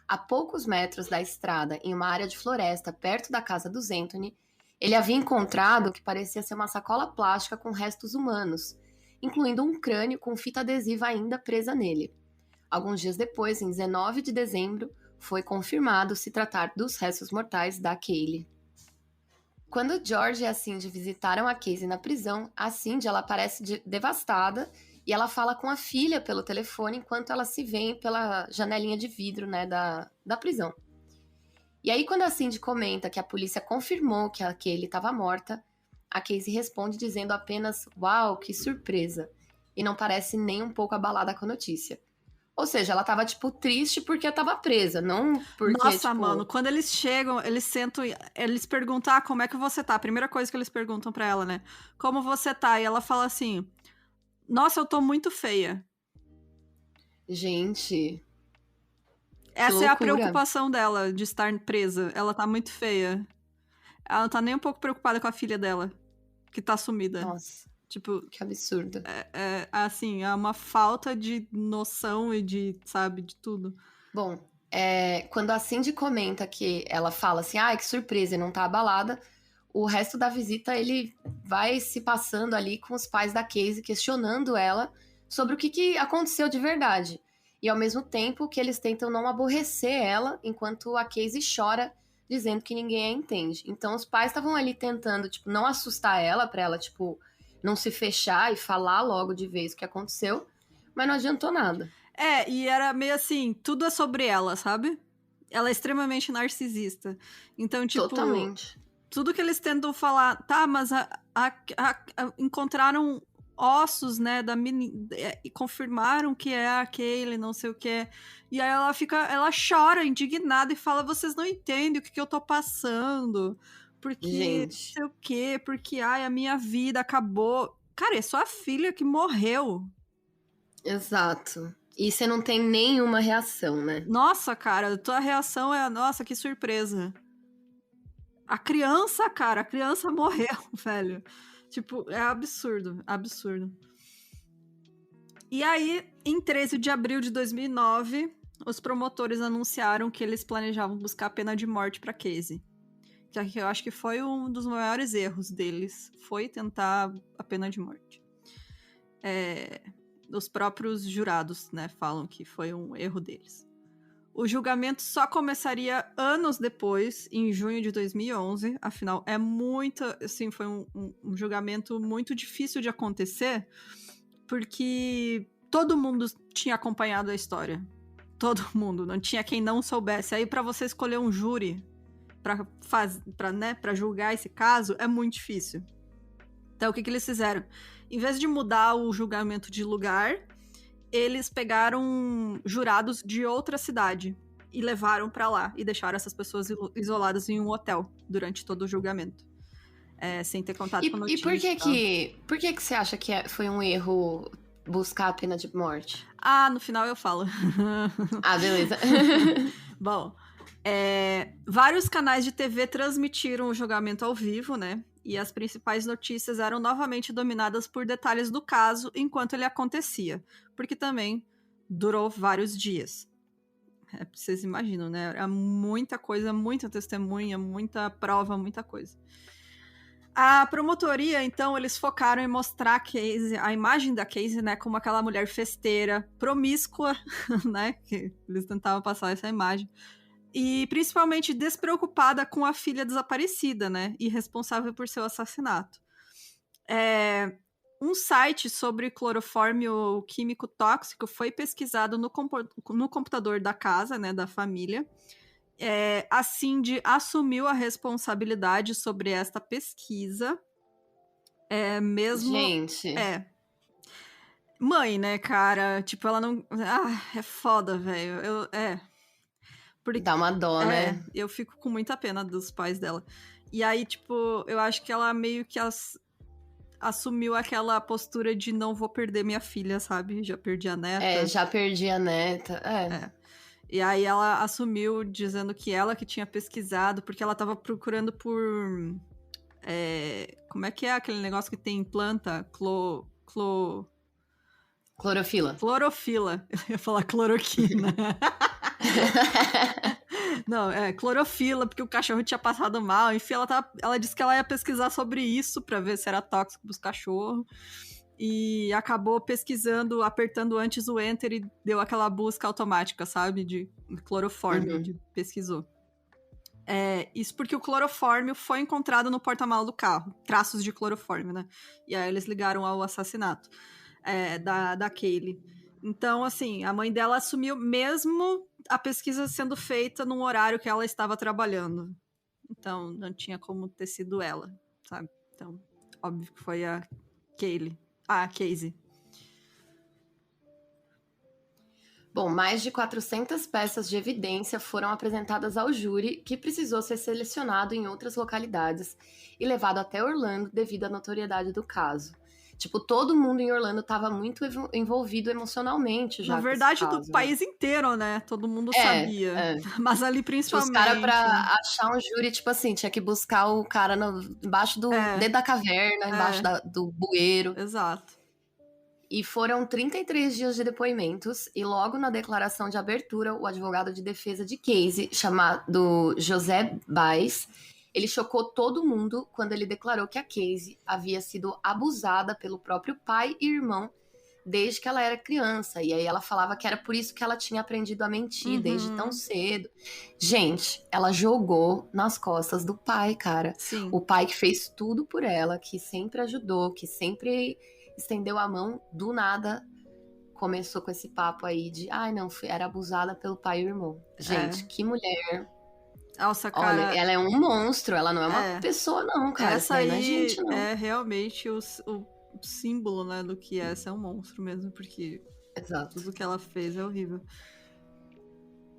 B: A poucos metros da estrada, em uma área de floresta, perto da casa dos Anthony, ele havia encontrado o que parecia ser uma sacola plástica com restos humanos, incluindo um crânio com fita adesiva ainda presa nele. Alguns dias depois, em 19 de dezembro, foi confirmado se tratar dos restos mortais da Caylee. Quando George e a Cindy visitaram a Casey na prisão, a Cindy ela parece devastada e ela fala com a filha pelo telefone enquanto ela se vê pela janelinha de vidro, né, da prisão. E aí, quando a Cindy comenta que a polícia confirmou que a Caylee estava morta, a Casey responde dizendo apenas "Uau, que surpresa!" e não parece nem um pouco abalada com a notícia. Ou seja, ela tava, tipo, triste porque tava presa, não porque,
A: Nossa,
B: tipo...
A: mano, quando eles chegam, eles sentam, eles perguntam, como é que você tá? A primeira coisa que eles perguntam pra ela, né? Como você tá? E ela fala assim, nossa, eu tô muito feia.
B: Gente...
A: Essa é a preocupação dela, de estar presa. Ela tá muito feia. Ela não tá nem um pouco preocupada com a filha dela, que tá sumida.
B: Nossa,
A: tipo,
B: que absurdo.
A: Assim, é uma falta de noção e de, sabe, de tudo.
B: Bom, quando a Cindy comenta que ela fala assim, que surpresa, e não tá abalada, o resto da visita ele vai se passando ali com os pais da Casey, questionando ela sobre o que aconteceu de verdade. E ao mesmo tempo que eles tentam não aborrecer ela, enquanto a Casey chora, dizendo que ninguém a entende. Então os pais estavam ali tentando, tipo, não assustar ela, pra ela, tipo, não se fechar e falar logo de vez o que aconteceu, mas não adiantou nada.
A: E era meio assim, tudo é sobre ela, sabe? Ela é extremamente narcisista. Então, tipo...
B: Totalmente.
A: Tudo que eles tentam falar, mas encontraram ossos, né, da menina, e confirmaram que é a Caylee, não sei o que. E aí ela chora, indignada, e fala, vocês não entendem o que eu tô passando. Porque,
B: Gente,
A: não sei o quê, porque, a minha vida acabou. Cara, é só a filha que morreu.
B: Exato. E você não tem nenhuma reação, né?
A: Nossa, cara, a tua reação é, nossa, que surpresa. A criança morreu, velho. Tipo, é absurdo, absurdo. E aí, em 13 de abril de 2009, os promotores anunciaram que eles planejavam buscar a pena de morte pra Casey. Que eu acho que foi um dos maiores erros deles, foi tentar a pena de morte. Os próprios jurados, né, falam que foi um erro deles. O julgamento só começaria anos depois, em junho de 2011. Afinal, foi um julgamento muito difícil de acontecer, porque todo mundo tinha acompanhado a história. Todo mundo, não tinha quem não soubesse. Aí, pra você escolher um júri pra julgar esse caso, é muito difícil. Então, o que eles fizeram? Em vez de mudar o julgamento de lugar, eles pegaram jurados de outra cidade. e levaram pra lá e deixaram essas pessoas isoladas em um hotel durante todo o julgamento. Sem ter contato com
B: E
A: notícia.
B: por que você acha que foi um erro buscar a pena de morte?
A: No final eu falo.
B: Beleza.
A: Bom, vários canais de TV transmitiram o julgamento ao vivo, né? E as principais notícias eram novamente dominadas por detalhes do caso enquanto ele acontecia, porque também durou vários dias. Vocês imaginam, né? Era muita coisa, muita testemunha, muita prova, muita coisa. A promotoria, então, eles focaram em mostrar a imagem da Casey, né, como aquela mulher festeira, promíscua, né, que eles tentavam passar essa imagem, e principalmente despreocupada com a filha desaparecida, né, e responsável por seu assassinato. Um site sobre clorofórmio químico tóxico foi pesquisado no computador da casa, né, da família. A Cindy assumiu a responsabilidade sobre esta pesquisa. Mesmo.
B: Gente.
A: Mãe, né, cara? Tipo, ela não. É foda, velho.
B: Dá uma dó, né?
A: Eu fico com muita pena dos pais dela. E aí, tipo, eu acho que ela meio que assumiu aquela postura de não vou perder minha filha, sabe? Já perdi a neta.
B: Já perdi a neta.
A: E aí ela assumiu dizendo que ela que tinha pesquisado, porque ela tava procurando por... como é que é aquele negócio que tem em planta?
B: Clorofila.
A: Clorofila. Eu ia falar cloroquina. Não, clorofila, porque o cachorro tinha passado mal. Enfim, ela disse que ela ia pesquisar sobre isso pra ver se era tóxico pros cachorros. E acabou pesquisando, apertando antes o Enter e deu aquela busca automática, sabe? De clorofórmio, pesquisou. Isso porque o clorofórmio foi encontrado no porta-malas do carro. Traços de clorofórmio, né? E aí eles ligaram ao assassinato da Kaylee. Então, assim, a mãe dela assumiu mesmo a pesquisa sendo feita num horário que ela estava trabalhando. Então, não tinha como ter sido ela, sabe? Então, óbvio que foi a Kaylee. A Casey.
B: Bom, mais de 400 peças de evidência foram apresentadas ao júri, que precisou ser selecionado em outras localidades e levado até Orlando devido à notoriedade do caso. Tipo, todo mundo em Orlando estava muito envolvido emocionalmente já.
A: Na verdade, do país inteiro, né? Todo mundo sabia. Mas ali principalmente.
B: Os caras, pra achar um júri, tipo assim, tinha que buscar o cara embaixo do dentro da caverna, embaixo do bueiro.
A: Exato.
B: E foram 33 dias de depoimentos, e logo na declaração de abertura, o advogado de defesa de Casey, chamado José Baez, ele chocou todo mundo quando ele declarou que a Casey havia sido abusada pelo próprio pai e irmão desde que ela era criança. E aí ela falava que era por isso que ela tinha aprendido a mentir desde tão cedo. Gente, ela jogou nas costas do pai, cara.
A: Sim.
B: O pai que fez tudo por ela, que sempre ajudou, que sempre estendeu a mão, do nada começou com esse papo aí de não, era abusada pelo pai e o irmão. Gente, que mulher.
A: Nossa, cara.
B: Olha, ela é um monstro, ela não é uma pessoa não, cara.
A: Essa aí
B: não é gente, não.
A: É realmente o símbolo, né, do que é ser um monstro mesmo, porque tudo que ela fez é horrível.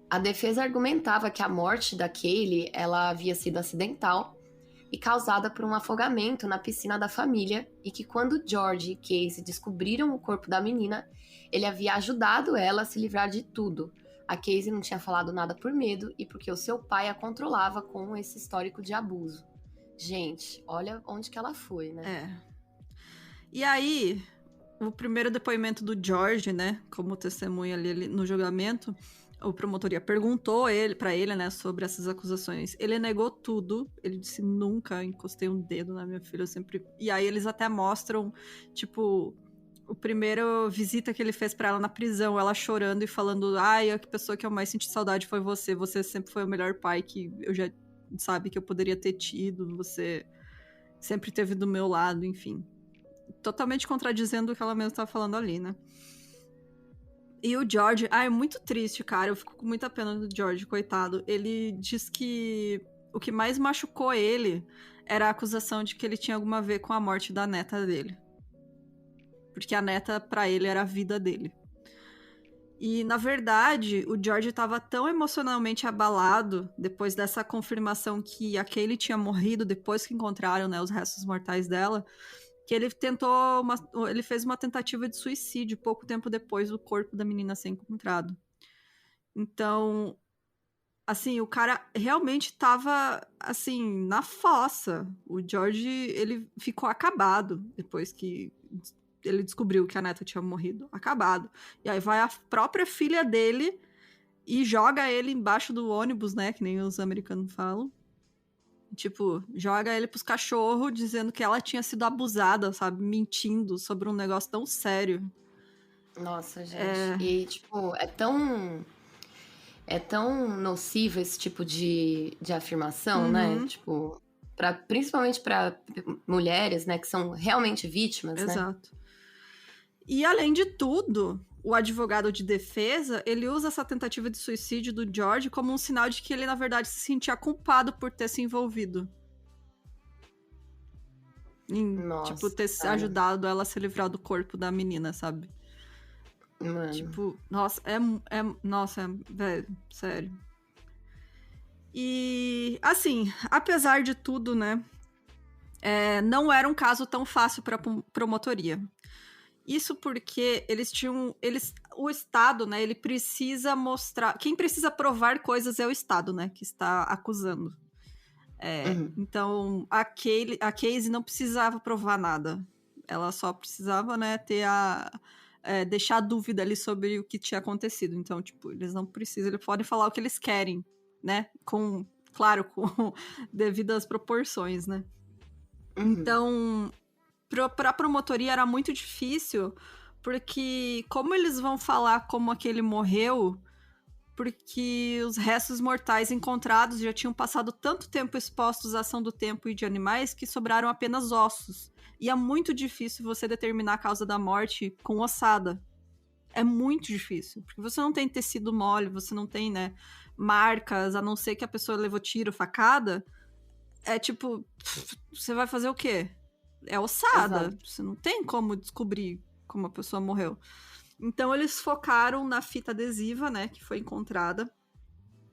B: A defesa argumentava que a morte da Kaylee, ela havia sido acidental e causada por um afogamento na piscina da família, e que quando George e Casey descobriram o corpo da menina, ele havia ajudado ela a se livrar de tudo. A Casey não tinha falado nada por medo e porque o seu pai a controlava com esse histórico de abuso. Gente, olha onde que ela foi, né?
A: E aí, o primeiro depoimento do George, né, como testemunha ali no julgamento, a promotoria perguntou pra ele, né, sobre essas acusações. Ele negou tudo. Ele disse, nunca encostei um dedo na minha filha, eu sempre... E aí eles até mostram, tipo, o primeiro visita que ele fez pra ela na prisão, ela chorando e falando, a pessoa que eu mais senti saudade foi você. Você sempre foi o melhor pai que eu já, sabe, que eu poderia ter tido. Você sempre esteve do meu lado, enfim. Totalmente contradizendo o que ela mesma estava falando ali, né? E o George... é muito triste, cara. Eu fico com muita pena do George, coitado. Ele diz que o que mais machucou ele era a acusação de que ele tinha alguma a ver com a morte da neta dele. Porque a neta, pra ele, era a vida dele. E, na verdade, o George estava tão emocionalmente abalado depois dessa confirmação que a Kaylee tinha morrido depois que encontraram, né, os restos mortais dela, que ele fez uma tentativa de suicídio pouco tempo depois do corpo da menina ser encontrado. Então, assim, o cara realmente tava, assim, na fossa. O George, ele ficou acabado depois que ele descobriu que a neta tinha morrido. Acabado. E aí vai a própria filha dele e joga ele embaixo do ônibus, né? Que nem os americanos falam. Tipo, joga ele pros cachorros, dizendo que ela tinha sido abusada, sabe? Mentindo sobre um negócio tão sério.
B: Nossa, gente. E, tipo, é tão nocivo esse tipo de afirmação, né?
A: Uhum,
B: Tipo, principalmente para mulheres, né, que são realmente vítimas, né?
A: exato. E além de tudo, o advogado de defesa, ele usa essa tentativa de suicídio do George como um sinal de que ele, na verdade, se sentia culpado por ter se envolvido. Em, tipo,
B: Nossa,
A: ter
B: cara.
A: ajudado ela a se livrar do corpo da menina, sabe?
B: Mano.
A: Tipo, nossa, velho, sério. E, assim, apesar de tudo, né, não era um caso tão fácil pra promotoria. Isso porque o Estado, né, ele precisa mostrar, quem precisa provar coisas é o Estado, né, que está acusando.
B: Uhum.
A: Então, a Casey não precisava provar nada. Ela só precisava, né, deixar dúvida ali sobre o que tinha acontecido. Então, tipo, eles não precisam, eles podem falar o que eles querem, né, claro, com devidas proporções, né.
B: Uhum.
A: Então, pra promotoria era muito difícil, porque como eles vão falar como aquele morreu, porque os restos mortais encontrados já tinham passado tanto tempo expostos à ação do tempo e de animais que sobraram apenas ossos. E é muito difícil você determinar a causa da morte com ossada. É muito difícil, porque você não tem tecido mole, você não tem, né, marcas, a não ser que a pessoa levou tiro, facada. É tipo, você vai fazer o quê? É ossada.
B: Exato.
A: Você não tem como descobrir como a pessoa morreu. Então eles focaram na fita adesiva, né, que foi encontrada,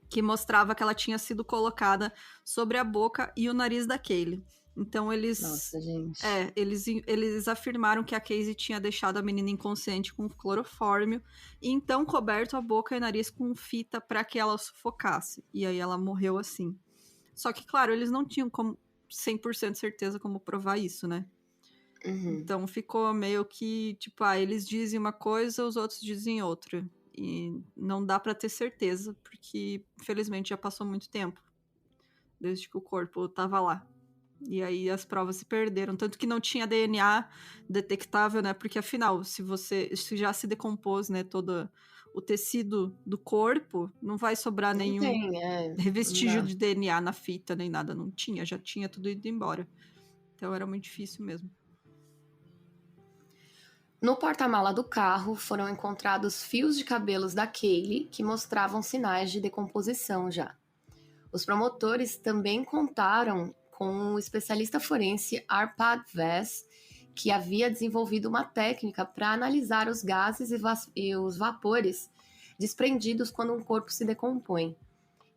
A: que mostrava que ela tinha sido colocada sobre a boca e o nariz da Kaylee. Então
B: Nossa, gente.
A: eles afirmaram que a Casey tinha deixado a menina inconsciente com clorofórmio e então coberto a boca e nariz com fita para que ela sufocasse. E aí ela morreu assim. Só que, claro, eles não tinham como 100% certeza como provar isso, né?
B: Uhum.
A: Então ficou meio que, tipo, eles dizem uma coisa, os outros dizem outra. E não dá pra ter certeza, porque infelizmente já passou muito tempo desde que o corpo tava lá. E aí as provas se perderam, tanto que não tinha DNA detectável, né? Porque afinal, se já se decompôs, né, todo o tecido do corpo, não vai sobrar
B: Não
A: nenhum
B: tem, não
A: vestígio
B: dá.
A: de DNA na fita nem nada, não tinha, já tinha tudo ido embora. Então era muito difícil mesmo.
B: No porta-mala do carro foram encontrados fios de cabelos da Kaylee que mostravam sinais de decomposição já. Os promotores também contaram com o especialista forense Arpad Vaz, que havia desenvolvido uma técnica para analisar os gases e os vapores desprendidos quando um corpo se decompõe.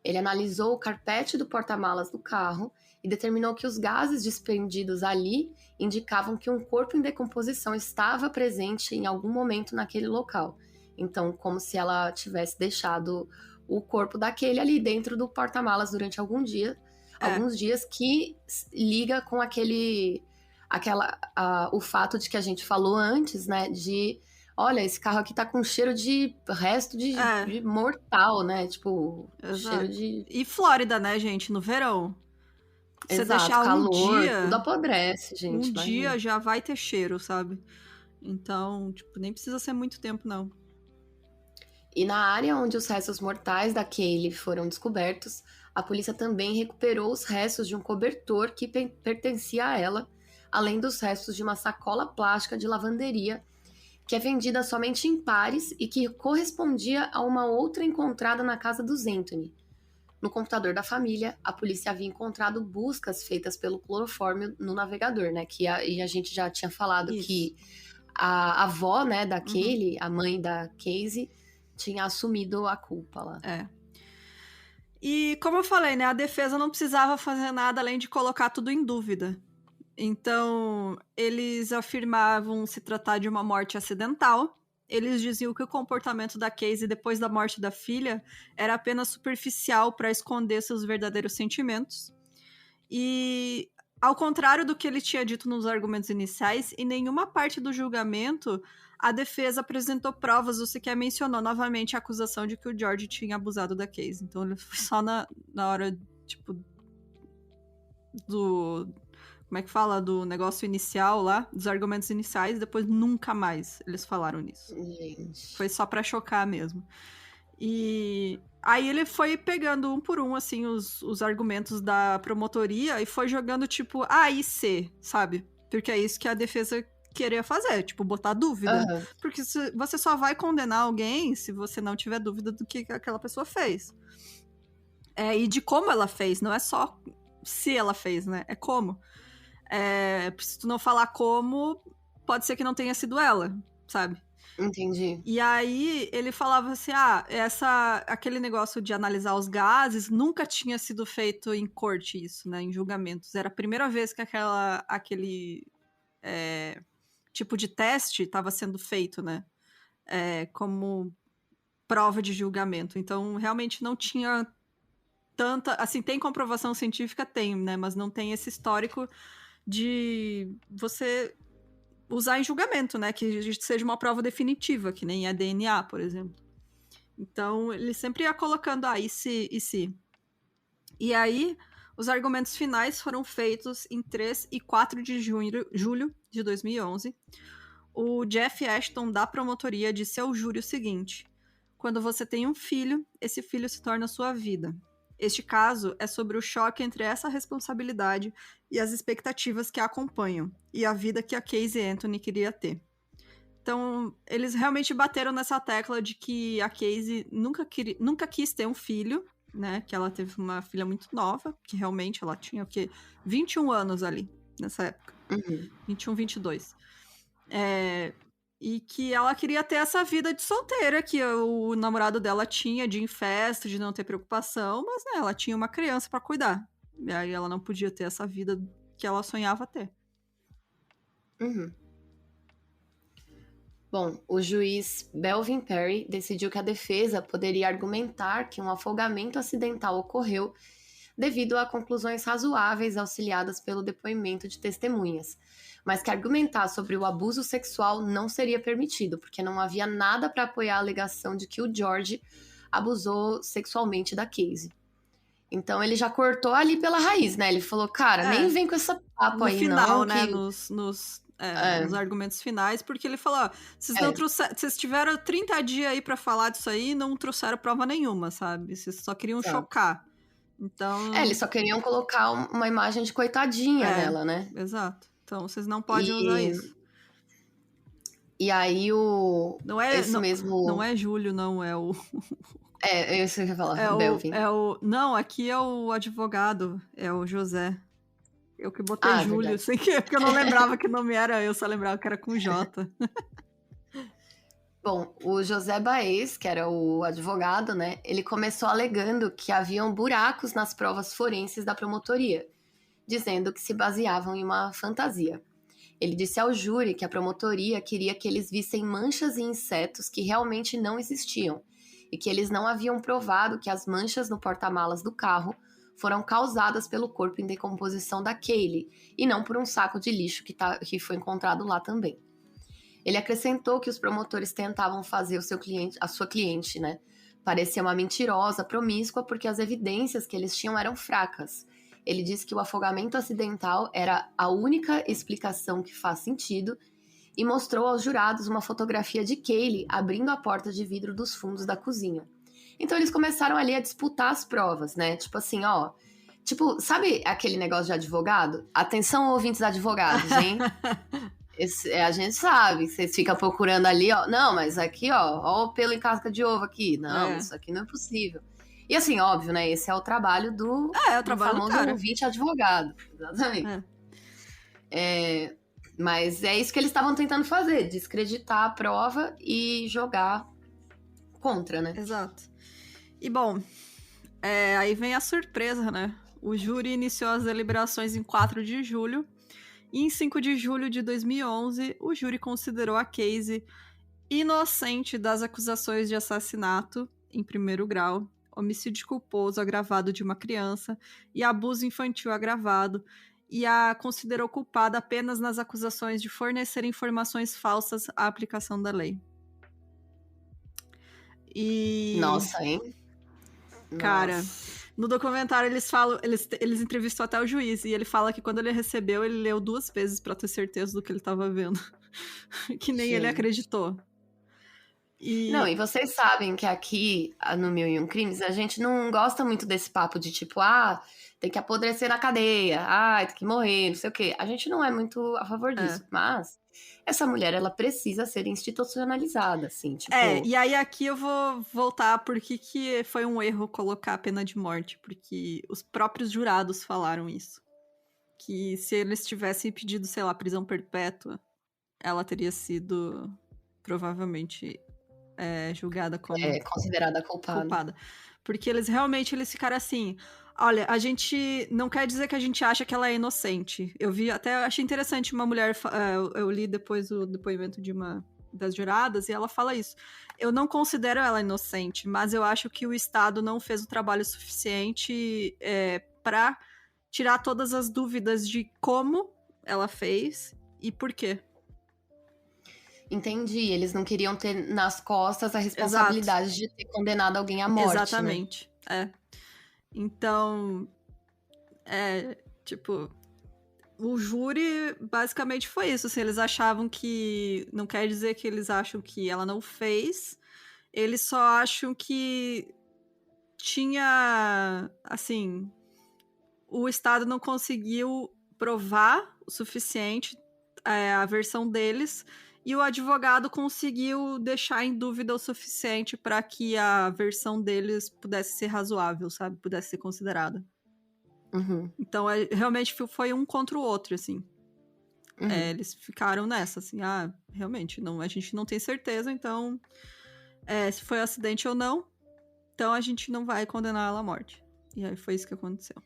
B: Ele analisou o carpete do porta-malas do carro e determinou que os gases desprendidos ali indicavam que um corpo em decomposição estava presente em algum momento naquele local. Então, como se ela tivesse deixado o corpo daquele ali dentro do porta-malas durante alguns dias, que liga com o fato de que a gente falou antes, né, de olha, esse carro aqui tá com cheiro de resto de mortal, né? Tipo, cheiro
A: Exato.
B: de.
A: E Flórida, né, gente? No verão. Você
B: Exato,
A: deixar
B: calor, tudo apodrece,
A: um
B: gente,
A: dia
B: imagina.
A: já vai ter cheiro, sabe? Então, tipo, nem precisa ser muito tempo, não.
B: E na área onde os restos mortais da Kaylee foram descobertos, a polícia também recuperou os restos de um cobertor que pertencia a ela, além dos restos de uma sacola plástica de lavanderia que é vendida somente em pares e que correspondia a uma outra encontrada na casa dos Anthony. No computador da família, a polícia havia encontrado buscas feitas pelo clorofórmio no navegador, né? E a gente já tinha falado
A: Isso.
B: que a avó, né, da
A: Uhum.
B: Kaylee, a mãe da Casey, tinha assumido a culpa lá.
A: E como eu falei, né, a defesa não precisava fazer nada além de colocar tudo em dúvida. Então, eles afirmavam se tratar de uma morte acidental. Eles diziam que o comportamento da Casey depois da morte da filha era apenas superficial para esconder seus verdadeiros sentimentos. E, ao contrário do que ele tinha dito nos argumentos iniciais, em nenhuma parte do julgamento a defesa apresentou provas ou sequer mencionou novamente a acusação de que o George tinha abusado da Casey. Então, ele foi só na hora, tipo, do... Como é que fala? Do negócio inicial lá, dos argumentos iniciais, depois nunca mais eles falaram nisso.
B: Gente.
A: Foi só pra chocar mesmo. E aí ele foi pegando um por um, assim, os argumentos da promotoria e foi jogando, tipo, A e C, sabe? Porque é isso que a defesa queria fazer, tipo, botar dúvida.
B: Uhum.
A: Porque você só vai condenar alguém se você não tiver dúvida do que aquela pessoa fez. E de como ela fez, não é só se ela fez, né? É como. Se tu não falar como, pode ser que não tenha sido ela, sabe?
B: Entendi.
A: E aí ele falava assim, aquele negócio de analisar os gases nunca tinha sido feito em corte isso, né, em julgamentos. Era a primeira vez que aquele tipo de teste estava sendo feito, né, como prova de julgamento. Então, realmente não tinha tanta... Assim, tem comprovação científica? Tem, né, mas não tem esse histórico de você usar em julgamento, né? Que seja uma prova definitiva, que nem a DNA, por exemplo. Então, ele sempre ia colocando e se. E aí, os argumentos finais foram feitos em 3 e 4 de julho de 2011. O Jeff Ashton, da promotoria, disse ao júri o seguinte: quando você tem um filho, esse filho se torna sua vida. Este caso é sobre o choque entre essa responsabilidade e as expectativas que a acompanham, e a vida que a Casey Anthony queria ter. Então, eles realmente bateram nessa tecla de que a Casey nunca quis ter um filho, né? Que ela teve uma filha muito nova, que realmente ela tinha, 21 anos ali, nessa época.
B: Uhum.
A: 21, 22. E que ela queria ter essa vida de solteira que o namorado dela tinha, de ir em festa, de não ter preocupação, mas né, ela tinha uma criança pra cuidar. E aí ela não podia ter essa vida que ela sonhava ter.
B: Uhum. Bom, o juiz Belvin Perry decidiu que a defesa poderia argumentar que um afogamento acidental ocorreu devido a conclusões razoáveis auxiliadas pelo depoimento de testemunhas, mas que argumentar sobre o abuso sexual não seria permitido, porque não havia nada para apoiar a alegação de que o George abusou sexualmente da Casey. Então ele já cortou ali pela raiz, né? Ele falou, cara, nem vem com essa papo
A: no
B: aí,
A: final,
B: não.
A: Né?
B: Que...
A: Nos argumentos finais, porque ele falou, vocês tiveram 30 dias aí pra falar disso aí e não trouxeram prova nenhuma, sabe? Vocês só queriam chocar. Então...
B: eles só queriam colocar uma imagem de coitadinha nela, né?
A: Exato. Então, vocês não podem usar isso.
B: E aí,
A: Não é Júlio, não, é o...
B: É isso que eu ia falar, Belvin.
A: Não, aqui é o advogado, é o José. Eu que botei Júlio, verdade. Sem querer, porque eu não lembrava que o nome era, eu só lembrava que era com J.
B: Bom, o José Baez, que era o advogado, né, ele começou alegando que haviam buracos nas provas forenses da promotoria, dizendo que se baseavam em uma fantasia. Ele disse ao júri que a promotoria queria que eles vissem manchas e insetos que realmente não existiam, e que eles não haviam provado que as manchas no porta-malas do carro foram causadas pelo corpo em decomposição da Caylee, e não por um saco de lixo que foi encontrado lá também. Ele acrescentou que os promotores tentavam fazer a sua cliente, né, parecer uma mentirosa, promíscua, porque as evidências que eles tinham eram fracas. Ele disse que o afogamento acidental era a única explicação que faz sentido e mostrou aos jurados uma fotografia de Caylee abrindo a porta de vidro dos fundos da cozinha. Então eles começaram ali a disputar as provas, né? Tipo assim, ó... Tipo, sabe aquele negócio de advogado? Atenção, ouvintes advogados, hein? A gente sabe, vocês ficam procurando ali, ó. Não, mas aqui, ó o pelo em casca de ovo aqui. Não, isso aqui não é possível. E assim, óbvio, né? Esse é o trabalho do famoso ouvinte advogado. Exatamente. Mas é isso que eles estavam tentando fazer, descreditar a prova e jogar contra, né?
A: Exato. E bom, aí vem a surpresa, né? O júri iniciou as deliberações em 4 de julho e em 5 de julho de 2011, o júri considerou a Casey inocente das acusações de assassinato em primeiro grau, homicídio culposo agravado de uma criança e abuso infantil agravado, e a considerou culpada apenas nas acusações de fornecer informações falsas à aplicação da lei. E...
B: Nossa, hein?
A: Cara,
B: Nossa.
A: no documentário eles entrevistou até o juiz, e ele fala que quando ele recebeu, ele leu 2 vezes pra ter certeza do que ele tava vendo. Que nem ele acreditou.
B: Não, e vocês sabem que aqui, no 1001 Crimes, a gente não gosta muito desse papo de tipo, tem que apodrecer na cadeia, tem que morrer, não sei o quê. A gente não é muito a favor disso, mas essa mulher, ela precisa ser institucionalizada, assim, tipo...
A: e aí aqui eu vou voltar porque que foi um erro colocar a pena de morte, porque os próprios jurados falaram isso. Que se eles tivessem pedido, sei lá, prisão perpétua, ela teria sido provavelmente julgada como...
B: considerada culpada.
A: Porque eles ficaram assim... Olha, a gente não quer dizer que a gente acha que ela é inocente. Eu achei interessante uma mulher... eu li depois o depoimento de uma das juradas e ela fala isso. Eu não considero ela inocente, mas eu acho que o Estado não fez o trabalho suficiente para tirar todas as dúvidas de como ela fez e por quê.
B: Entendi, eles não queriam ter nas costas a responsabilidade de ter condenado alguém à morte,
A: exatamente, né? Então, tipo, o júri basicamente foi isso, assim, eles achavam que, não quer dizer que eles acham que ela não fez, eles só acham que tinha, assim, o Estado não conseguiu provar o suficiente a versão deles, e o advogado conseguiu deixar em dúvida o suficiente para que a versão deles pudesse ser razoável, sabe? Pudesse ser considerada.
B: Uhum.
A: Então, realmente foi um contra o outro, assim.
B: Uhum.
A: Eles ficaram nessa, assim, realmente, a gente não tem certeza, então, se foi acidente ou não, então a gente não vai condenar ela à morte. E aí foi isso que aconteceu.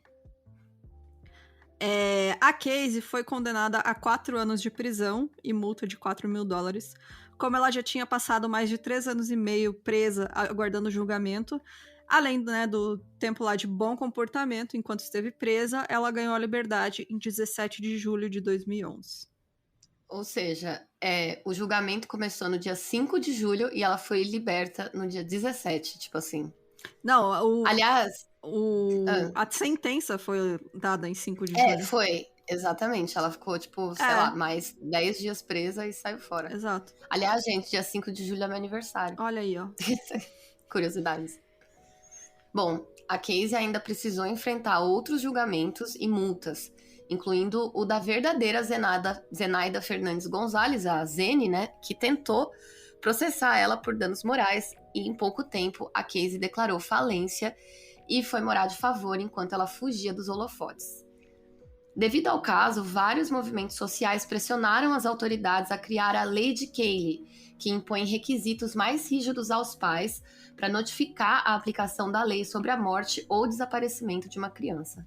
A: A Casey foi condenada a 4 anos de prisão e multa de $4.000. Como ela já tinha passado mais de 3 anos e meio presa, aguardando julgamento, além, né, do tempo lá de bom comportamento enquanto esteve presa, ela ganhou a liberdade em 17 de julho de 2011.
B: Ou seja, o julgamento começou no dia 5 de julho e ela foi liberta no dia 17, tipo assim.
A: Não,
B: aliás...
A: a sentença foi dada em 5 de julho.
B: Foi, exatamente. Ela ficou, tipo, sei lá, mais 10 dias presa e saiu fora.
A: Exato.
B: Aliás, gente, dia 5 de julho é meu aniversário.
A: Olha aí, ó.
B: Curiosidades. Bom, a Casey ainda precisou enfrentar outros julgamentos e multas, incluindo o da verdadeira Zenaida Fernandes Gonzalez, a Zene, né, que tentou processar ela por danos morais, e em pouco tempo a Casey declarou falência e foi morar de favor enquanto ela fugia dos holofotes. Devido ao caso, vários movimentos sociais pressionaram as autoridades a criar a Lei de Caylee, que impõe requisitos mais rígidos aos pais para notificar a aplicação da lei sobre a morte ou desaparecimento de uma criança.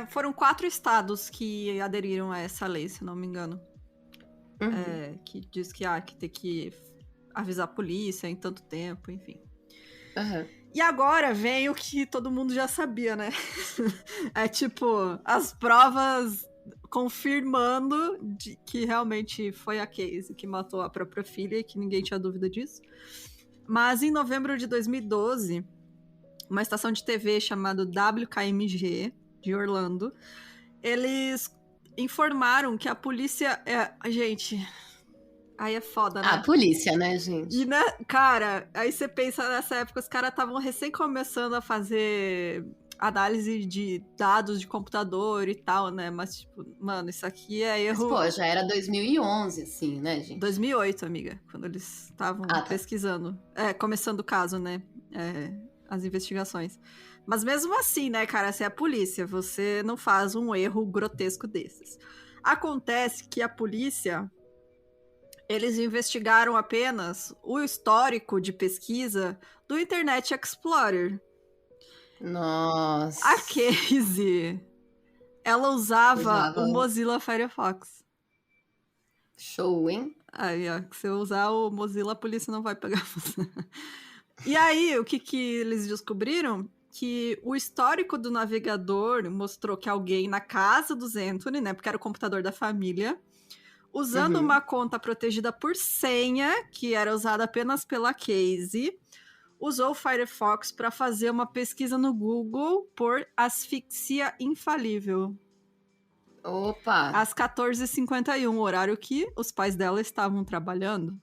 A: Foram 4 estados que aderiram a essa lei, se não me engano.
B: Uhum.
A: Que diz que tem que avisar a polícia em tanto tempo, enfim.
B: Uhum.
A: E agora vem o que todo mundo já sabia, né? Tipo, as provas confirmando que realmente foi a Casey que matou a própria filha e que ninguém tinha dúvida disso. Mas em novembro de 2012, uma estação de TV chamada WKMG, de Orlando, eles informaram que a polícia... Gente... Aí é foda, né?
B: A polícia, né, gente?
A: E, né, cara, aí você pensa nessa época, os caras estavam recém começando a fazer análise de dados de computador e tal, né? Mas, tipo, mano, isso aqui é erro...
B: Mas, pô, já era 2011, assim, né, gente?
A: 2008, amiga, quando eles estavam pesquisando. Começando o caso, né? As investigações. Mas mesmo assim, né, cara, você é a polícia, você não faz um erro grotesco desses. Acontece que a polícia... Eles investigaram apenas o histórico de pesquisa do Internet Explorer.
B: Nossa.
A: A Casey, ela usava o Mozilla Firefox.
B: Show, hein?
A: Aí, ó, se você usar o Mozilla, a polícia não vai pegar você. E aí, o que eles descobriram? Que o histórico do navegador mostrou que alguém na casa dos Anthony, né, porque era o computador da família, usando uma conta protegida por senha, que era usada apenas pela Casey, usou o Firefox para fazer uma pesquisa no Google por asfixia infalível.
B: Opa!
A: Às 14h51, horário que os pais dela estavam trabalhando.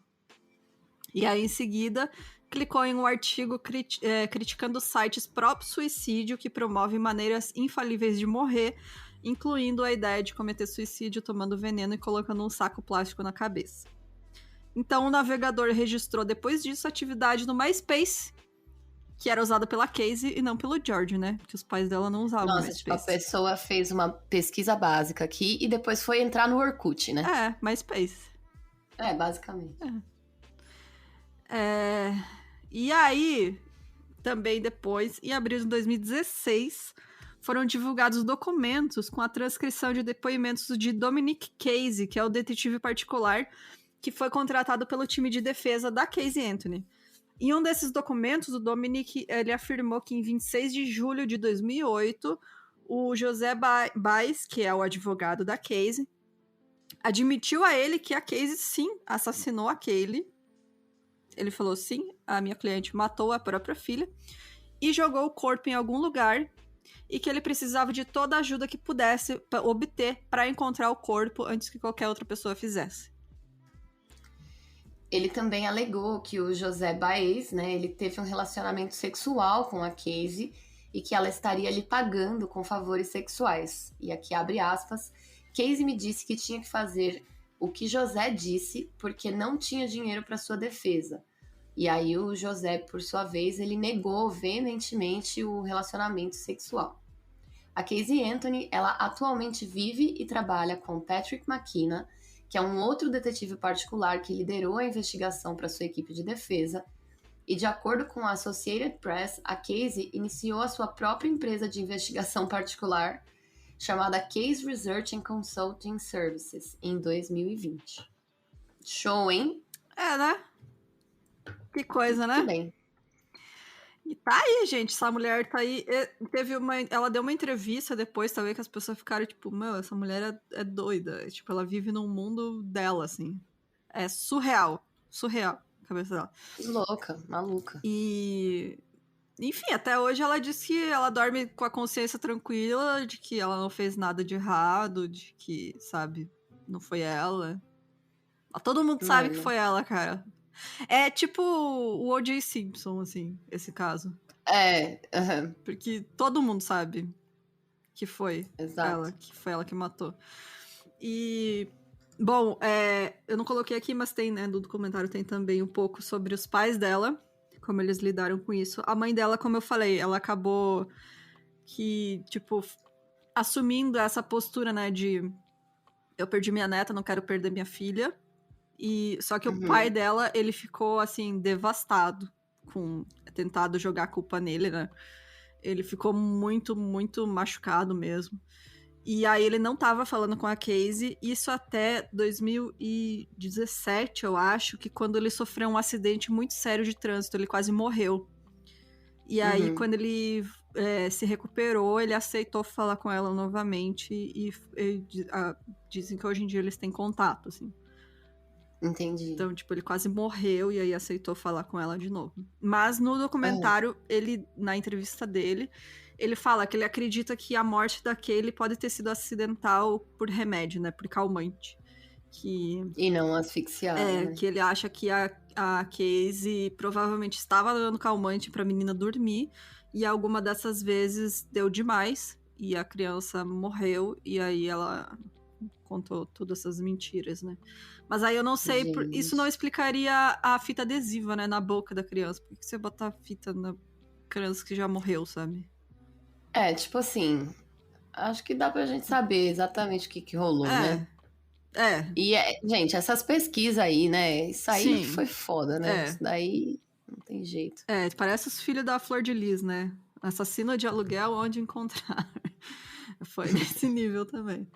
A: E aí, em seguida, clicou em um artigo criticando sites pró-suicídio que promovem maneiras infalíveis de morrer, incluindo a ideia de cometer suicídio tomando veneno e colocando um saco plástico na cabeça. Então, o navegador registrou, depois disso, a atividade no MySpace, que era usada pela Casey e não pelo George, né? Porque os pais dela não usavam
B: Nossa,
A: MySpace.
B: tipo, a pessoa fez uma pesquisa básica aqui e depois foi entrar no Orkut, né?
A: É, MySpace.
B: É, basicamente.
A: E aí, também depois, em abril de 2016, foram divulgados documentos com a transcrição de depoimentos de Dominic Casey, que é o detetive particular que foi contratado pelo time de defesa da Casey Anthony. Em um desses documentos, o Dominic ele afirmou que em 26 de julho de 2008, o José Baez, que é o advogado da Casey, admitiu a ele que a Casey, sim, assassinou a Kaylee. Ele falou, sim, a minha cliente matou a própria filha e jogou o corpo em algum lugar e que ele precisava de toda a ajuda que pudesse obter para encontrar o corpo antes que qualquer outra pessoa fizesse.
B: Ele também alegou que o José Baez, né, ele teve um relacionamento sexual com a Casey e que ela estaria lhe pagando com favores sexuais. E aqui abre aspas, Casey me disse que tinha que fazer o que José disse porque não tinha dinheiro para sua defesa. E aí o José, por sua vez, ele negou veementemente o relacionamento sexual. A Casey Anthony, ela atualmente vive e trabalha com Patrick McKenna, que é um outro detetive particular que liderou a investigação para sua equipe de defesa. E de acordo com a Associated Press, a Casey iniciou a sua própria empresa de investigação particular, chamada Case Research and Consulting Services, em 2020. Show, hein?
A: É, né? Que coisa, né?
B: Muito bem.
A: E tá aí, gente. Essa mulher tá aí. Ela deu uma entrevista depois também que as pessoas ficaram tipo, meu, essa mulher é doida. Tipo, ela vive num mundo dela, assim. É surreal. Surreal a cabeça dela.
B: Louca, maluca.
A: E. Enfim, até hoje ela diz que ela dorme com a consciência tranquila de que ela não fez nada de errado, de que, sabe, não foi ela. Todo mundo sabe que foi ela, cara. É tipo o O.J. Simpson, assim, esse caso. Porque todo mundo sabe que foi ela, que matou. E, bom, eu não coloquei aqui, mas tem, né, no documentário tem também um pouco sobre os pais dela, como eles lidaram com isso. A mãe dela, como eu falei, ela acabou que, tipo, assumindo essa postura, né, de eu perdi minha neta, não quero perder minha filha. E só que o pai dela, ele ficou, assim, devastado com tentado jogar a culpa nele, né? Ele ficou muito, muito machucado mesmo. E aí ele não tava falando com a Casey, isso até 2017, eu acho, que quando ele sofreu um acidente muito sério de trânsito, ele quase morreu. E aí, quando ele se recuperou, ele aceitou falar com ela novamente e dizem que hoje em dia eles têm contato, assim.
B: Entendi.
A: Então, tipo, ele quase morreu e aí aceitou falar com ela de novo. Mas no documentário, ele, na entrevista dele, ele fala que ele acredita que a morte da Kaylee pode ter sido acidental por remédio, né? Por calmante.
B: E não asfixiada, né?
A: Que ele acha que a Casey provavelmente estava dando calmante pra menina dormir e alguma dessas vezes deu demais e a criança morreu e aí ela contou todas essas mentiras, né? Mas aí eu não sei, isso não explicaria a fita adesiva, né, na boca da criança. Por que você botar fita na criança que já morreu, sabe?
B: Tipo assim, acho que dá pra gente saber exatamente o que rolou, né? E, gente, essas pesquisas aí, né? Isso aí
A: Sim.
B: foi foda, né? Isso daí não tem jeito.
A: Parece os filhos da Flor de Lis, né? Assassino de aluguel onde encontrar. Foi nesse nível também.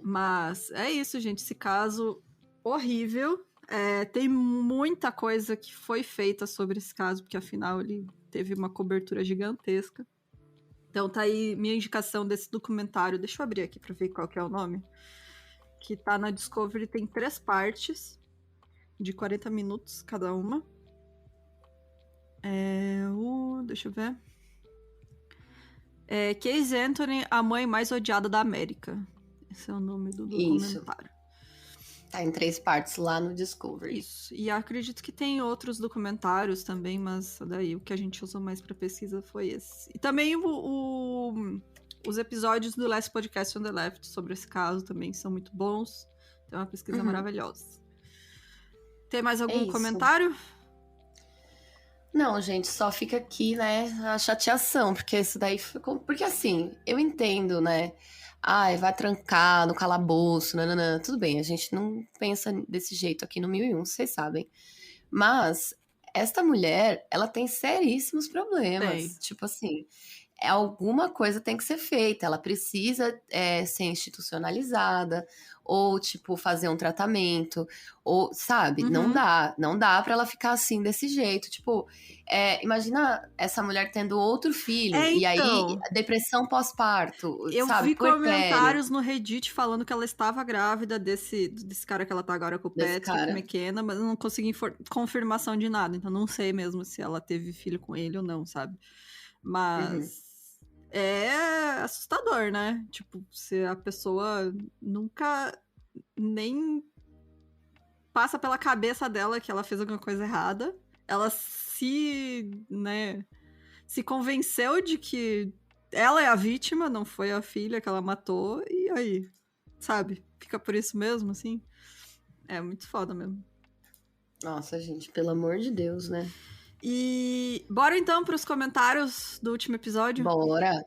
A: Mas é isso, gente. Esse caso horrível. Tem muita coisa que foi feita sobre esse caso, porque afinal ele teve uma cobertura gigantesca. Então tá aí minha indicação desse documentário. Deixa eu abrir aqui pra ver qual que é o nome. Que tá na Discovery, tem 3 partes, de 40 minutos cada uma. Deixa eu ver. Casey Anthony, a mãe mais odiada da América. Esse é o nome do documentário.
B: Tá em 3 partes lá no Discovery.
A: Isso. E acredito que tem outros documentários também, mas daí o que a gente usou mais pra pesquisa foi esse. E também os episódios do Last Podcast on the Left sobre esse caso também são muito bons. Tem uma pesquisa maravilhosa. Tem mais algum comentário?
B: Não, gente, só fica aqui, né, a chateação, porque isso daí ficou... Porque assim, eu entendo, né? Ai, vai trancar no calabouço, nananã. Tudo bem, a gente não pensa desse jeito aqui no 1001, vocês sabem. Mas esta mulher, ela tem seríssimos problemas. Tipo assim, alguma coisa tem que ser feita. Ela precisa ser institucionalizada, ou, tipo, fazer um tratamento, ou, sabe? Não dá pra ela ficar assim, desse jeito. Tipo, imagina essa mulher tendo outro filho, e aí depressão pós-parto, sabe?
A: Eu vi comentários no Reddit falando que ela estava grávida desse cara que ela tá agora com o Patrick McKenna, mas eu não consegui confirmação de nada, então não sei mesmo se ela teve filho com ele ou não, sabe? Mas é assustador, né? Tipo, se a pessoa nunca nem passa pela cabeça dela que ela fez alguma coisa errada, ela se convenceu de que ela é a vítima, não foi a filha que ela matou, e aí, sabe? Fica por isso mesmo, assim. É muito foda mesmo.
B: Nossa, gente, pelo amor de Deus, né?
A: E bora então pros comentários do último episódio?
B: Bora.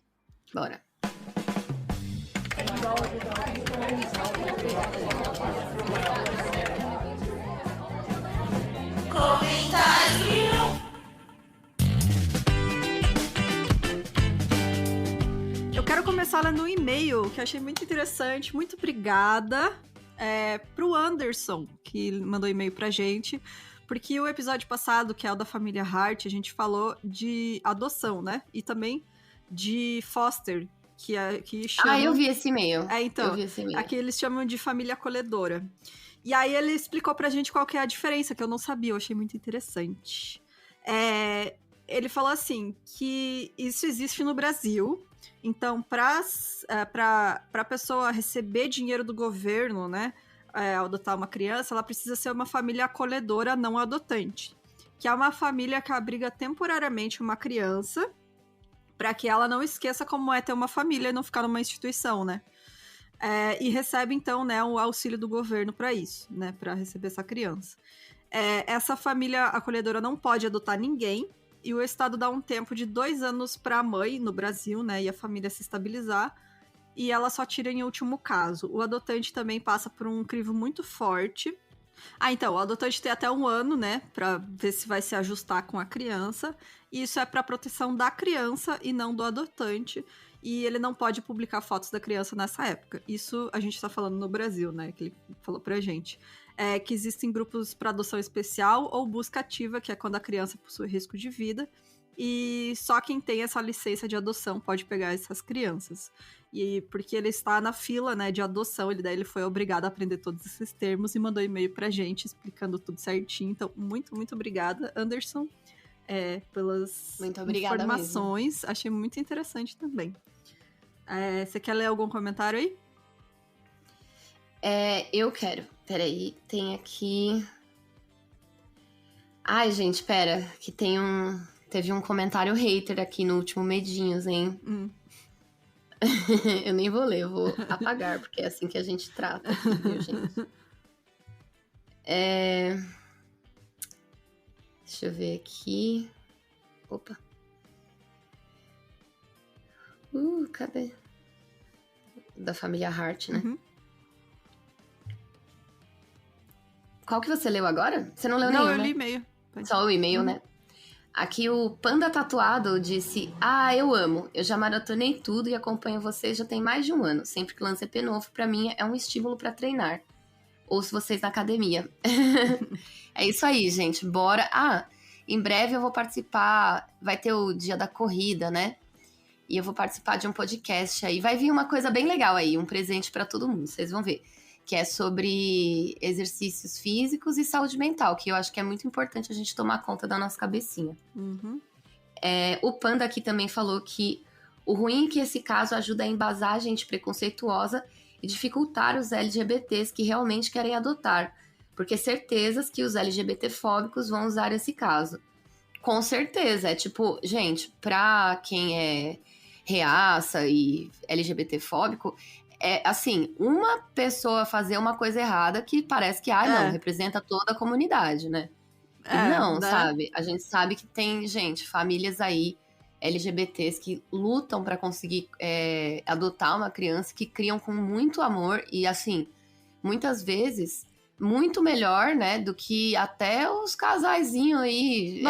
A: Eu quero começar lendo um e-mail que eu achei muito interessante. Muito obrigada pro Anderson, que mandou e-mail pra gente. Porque o episódio passado, que é o da família Hart, a gente falou de adoção, né? E também de foster, que chamam...
B: eu vi esse e-mail.
A: Então, aqui eles chamam de família acolhedora. E aí ele explicou pra gente qual que é a diferença, que eu não sabia, eu achei muito interessante. Ele falou assim, que isso existe no Brasil, então pra pessoa receber dinheiro do governo, né, ao adotar uma criança, ela precisa ser uma família acolhedora não adotante, que é uma família que abriga temporariamente uma criança para que ela não esqueça como é ter uma família e não ficar numa instituição, né? E recebe, então, né, o auxílio do governo para isso, né, para receber essa criança. Essa família acolhedora não pode adotar ninguém, e o Estado dá um tempo de 2 anos para a mãe no Brasil, né, e a família se estabilizar, e ela só tira em último caso. O adotante também passa por um crivo muito forte. Então, o adotante tem até 1 ano, né, pra ver se vai se ajustar com a criança. E isso é pra proteção da criança e não do adotante. E ele não pode publicar fotos da criança nessa época. Isso a gente tá falando no Brasil, né, que ele falou pra gente. Que existem grupos para adoção especial ou busca ativa, que é quando a criança possui risco de vida. E só quem tem essa licença de adoção pode pegar essas crianças. E porque ele está na fila, né, de adoção, ele foi obrigado a aprender todos esses termos e mandou e-mail pra gente explicando tudo certinho. Então, muito, muito obrigada, Anderson, pelas informações.
B: Mesmo.
A: Achei muito interessante também. Você quer ler algum comentário aí?
B: Eu quero. Peraí, tem aqui... Ai, gente, pera, que teve um comentário hater aqui no último Medinhos, hein? Eu nem vou ler, eu vou apagar, porque é assim que a gente trata aqui, viu, gente? Deixa eu ver aqui. Opa. Cadê? Da família Hart, né? Qual que você leu agora? Você não leu nenhum,
A: Não, eu
B: né?
A: li e-mail.
B: Só o e-mail, né? Aqui o Panda Tatuado disse: Ah, eu amo. Eu já maratonei tudo e acompanho vocês já tem mais de um ano. Sempre que lança EP novo, pra mim é um estímulo pra treinar. Ouço vocês na academia. É isso aí, gente. Bora. Ah, em breve eu vou participar. Vai ter o dia da corrida, né? E eu vou participar de um podcast aí. Vai vir uma coisa bem legal aí, um presente pra todo mundo, vocês vão ver. Que é sobre exercícios físicos e saúde mental, que eu acho que é muito importante a gente tomar conta da nossa cabecinha.
A: Uhum.
B: O Panda aqui também falou que o ruim é que esse caso ajuda a embasar a gente preconceituosa e dificultar os LGBTs que realmente querem adotar, porque certezas que os LGBT-fóbicos vão usar esse caso. Com certeza, é tipo, gente, pra quem é reaça e LGBT-fóbico, é assim, uma pessoa fazer uma coisa errada que parece que, não, representa toda a comunidade, né? E não,
A: né?
B: sabe? A gente sabe que tem, gente, famílias aí LGBTs que lutam pra conseguir adotar uma criança, que criam com muito amor e, assim, muitas vezes muito melhor, né, do que até os casaizinhos aí,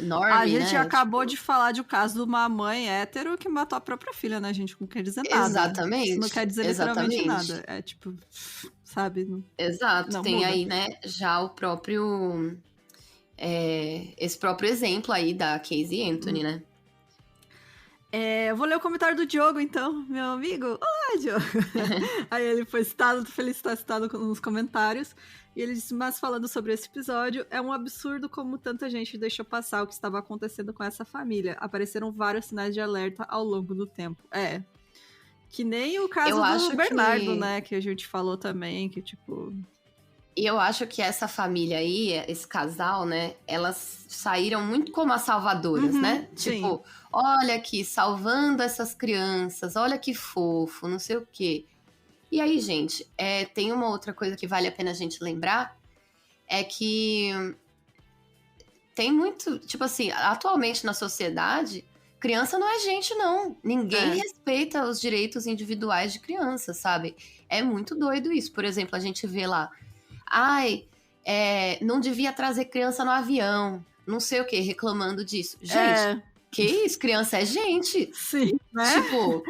B: normie,
A: a gente
B: né?
A: acabou de falar de um caso de uma mãe hétero que matou a própria filha, né, gente? Não quer dizer nada.
B: Exatamente.
A: Isso não quer dizer literalmente nada. É tipo, sabe?
B: Exato.
A: Não
B: tem
A: muda.
B: aí, né, já o próprio... esse próprio exemplo aí da Casey Anthony, né?
A: Eu vou ler o comentário do Diogo, então, meu amigo. Olá, Diogo. Aí ele foi citado, feliz estar citado nos comentários. E ele disse, mas falando sobre esse episódio, é um absurdo como tanta gente deixou passar o que estava acontecendo com essa família. Apareceram vários sinais de alerta ao longo do tempo. Que nem o caso do Bernardo, né? Que a gente falou também, que tipo...
B: E eu acho que essa família aí, esse casal, né, elas saíram muito como as salvadoras, né?
A: Sim.
B: Tipo, olha aqui, salvando essas crianças, olha que fofo, não sei o quê. E aí, gente, tem uma outra coisa que vale a pena a gente lembrar, é que tem muito, tipo assim, atualmente na sociedade, criança não é gente, não. Ninguém respeita os direitos individuais de criança, sabe? É muito doido isso. Por exemplo, a gente vê lá, não devia trazer criança no avião, não sei o que, reclamando disso. Gente, que isso? Criança é gente.
A: Sim, né?
B: Tipo,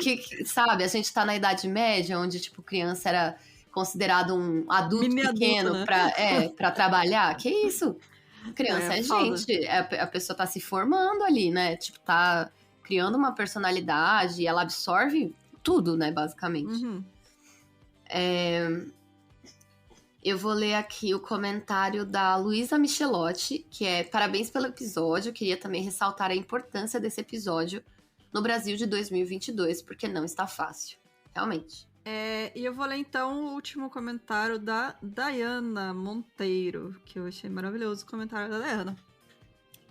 B: sabe, a gente tá na Idade Média, onde, tipo, criança era considerado um adulto pequeno, né? pra trabalhar. Que isso? Criança é gente. A pessoa tá se formando ali, né? Tipo, tá criando uma personalidade, ela absorve tudo, né, basicamente.
A: Uhum.
B: Eu vou ler aqui o comentário da Luísa Michelotti, que é: parabéns pelo episódio, queria também ressaltar a importância desse episódio no Brasil de 2022, porque não está fácil, realmente.
A: E eu vou ler então o último comentário da Dayana Monteiro, que eu achei maravilhoso o comentário da Dayana.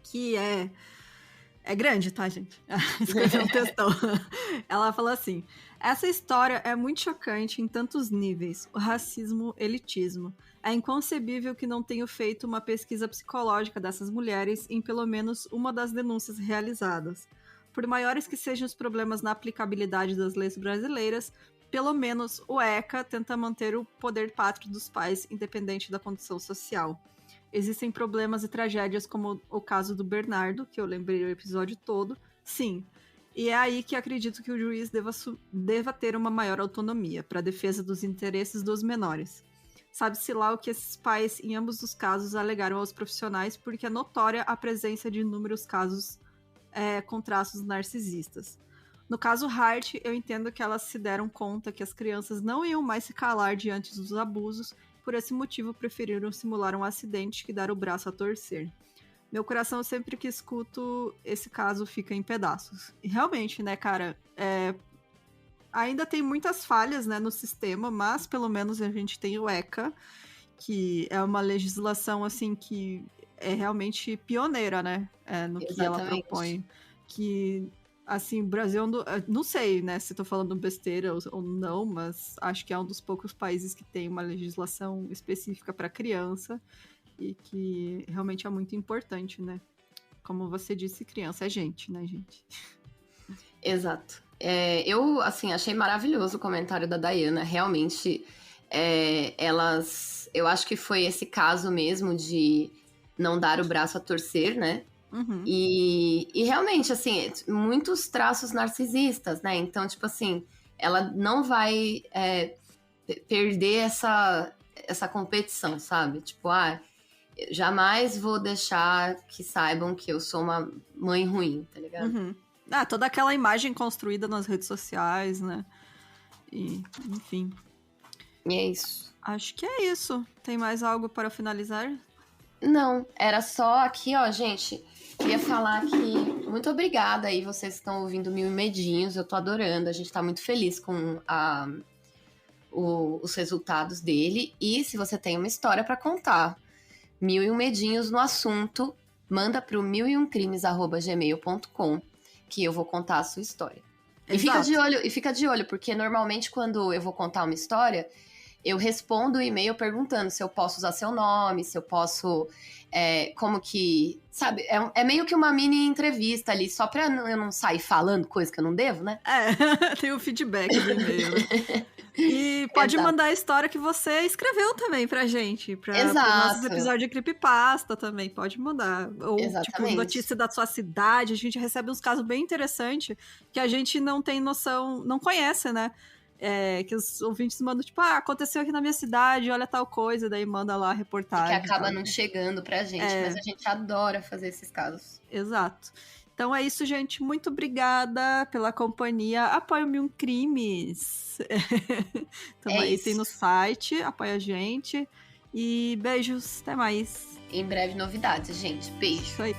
A: Que é grande, tá, gente? Escreveu um textão. Ela falou assim: essa história é muito chocante em tantos níveis. O racismo, elitismo. É inconcebível que não tenham feito uma pesquisa psicológica dessas mulheres em pelo menos uma das denúncias realizadas. Por maiores que sejam os problemas na aplicabilidade das leis brasileiras, pelo menos o ECA tenta manter o poder pátrio dos pais independente da condição social. Existem problemas e tragédias como o caso do Bernardo, que eu lembrei o episódio todo, sim. E é aí que acredito que o juiz deva ter uma maior autonomia para a defesa dos interesses dos menores. Sabe-se lá o que esses pais, em ambos os casos, alegaram aos profissionais, porque é notória a presença de inúmeros casos com traços narcisistas. No caso Hart, eu entendo que elas se deram conta que as crianças não iam mais se calar diante dos abusos, por esse motivo preferiram simular um acidente que dar o braço a torcer. Meu coração, sempre que escuto esse caso, fica em pedaços. E realmente, né, cara, ainda tem muitas falhas, né, no sistema, mas pelo menos a gente tem o ECA, que é uma legislação, assim, que é realmente pioneira, né, no que ela propõe. Que, assim, o Brasil, não sei, né, se tô falando besteira ou não, mas acho que é um dos poucos países que tem uma legislação específica para criança e que realmente é muito importante, né? Como você disse, criança é gente, né, gente?
B: Exato. Eu, assim, achei maravilhoso o comentário da Dayana. Realmente, elas eu acho que foi esse caso mesmo de não dar o braço a torcer, né?
A: Uhum.
B: E realmente, assim, muitos traços narcisistas, né? Então, tipo assim, ela não vai perder essa competição, sabe? Tipo, jamais vou deixar que saibam que eu sou uma mãe ruim, tá ligado?
A: Uhum. Toda aquela imagem construída nas redes sociais, né? E, enfim.
B: E é isso.
A: Acho que é isso. Tem mais algo para finalizar?
B: Não, era só aqui, ó, gente. Queria falar que muito obrigada aí, vocês que estão ouvindo Mil e Medinhos. Eu tô adorando, a gente tá muito feliz com os resultados dele. E se você tem uma história pra contar, 1001 Medinhos no assunto, manda pro 1001crimes@gmail.com que eu vou contar a sua história. E fica de olho, porque normalmente quando eu vou contar uma história, eu respondo o e-mail perguntando se eu posso usar seu nome, se eu posso... como que... Sabe, é meio que uma mini entrevista ali, só pra eu não sair falando coisa que eu não devo, né?
A: Tem o feedback do e-mail, né? E pode mandar a história que você escreveu também pra gente. Para nossos episódios de Creepypasta também, pode mandar. Ou, tipo, notícia da sua cidade. A gente recebe uns casos bem interessantes que a gente não tem noção, não conhece, né? Que os ouvintes mandam, tipo, aconteceu aqui na minha cidade, olha tal coisa, daí manda lá a reportagem.
B: E que acaba não chegando pra gente, mas a gente adora fazer esses casos.
A: Exato. Então é isso, gente. Muito obrigada pela companhia. Apoia o 1001 Crimes. Também tem no site, apoia a gente. E beijos, até mais.
B: Em breve novidades, gente. Beijo.
A: Isso aí.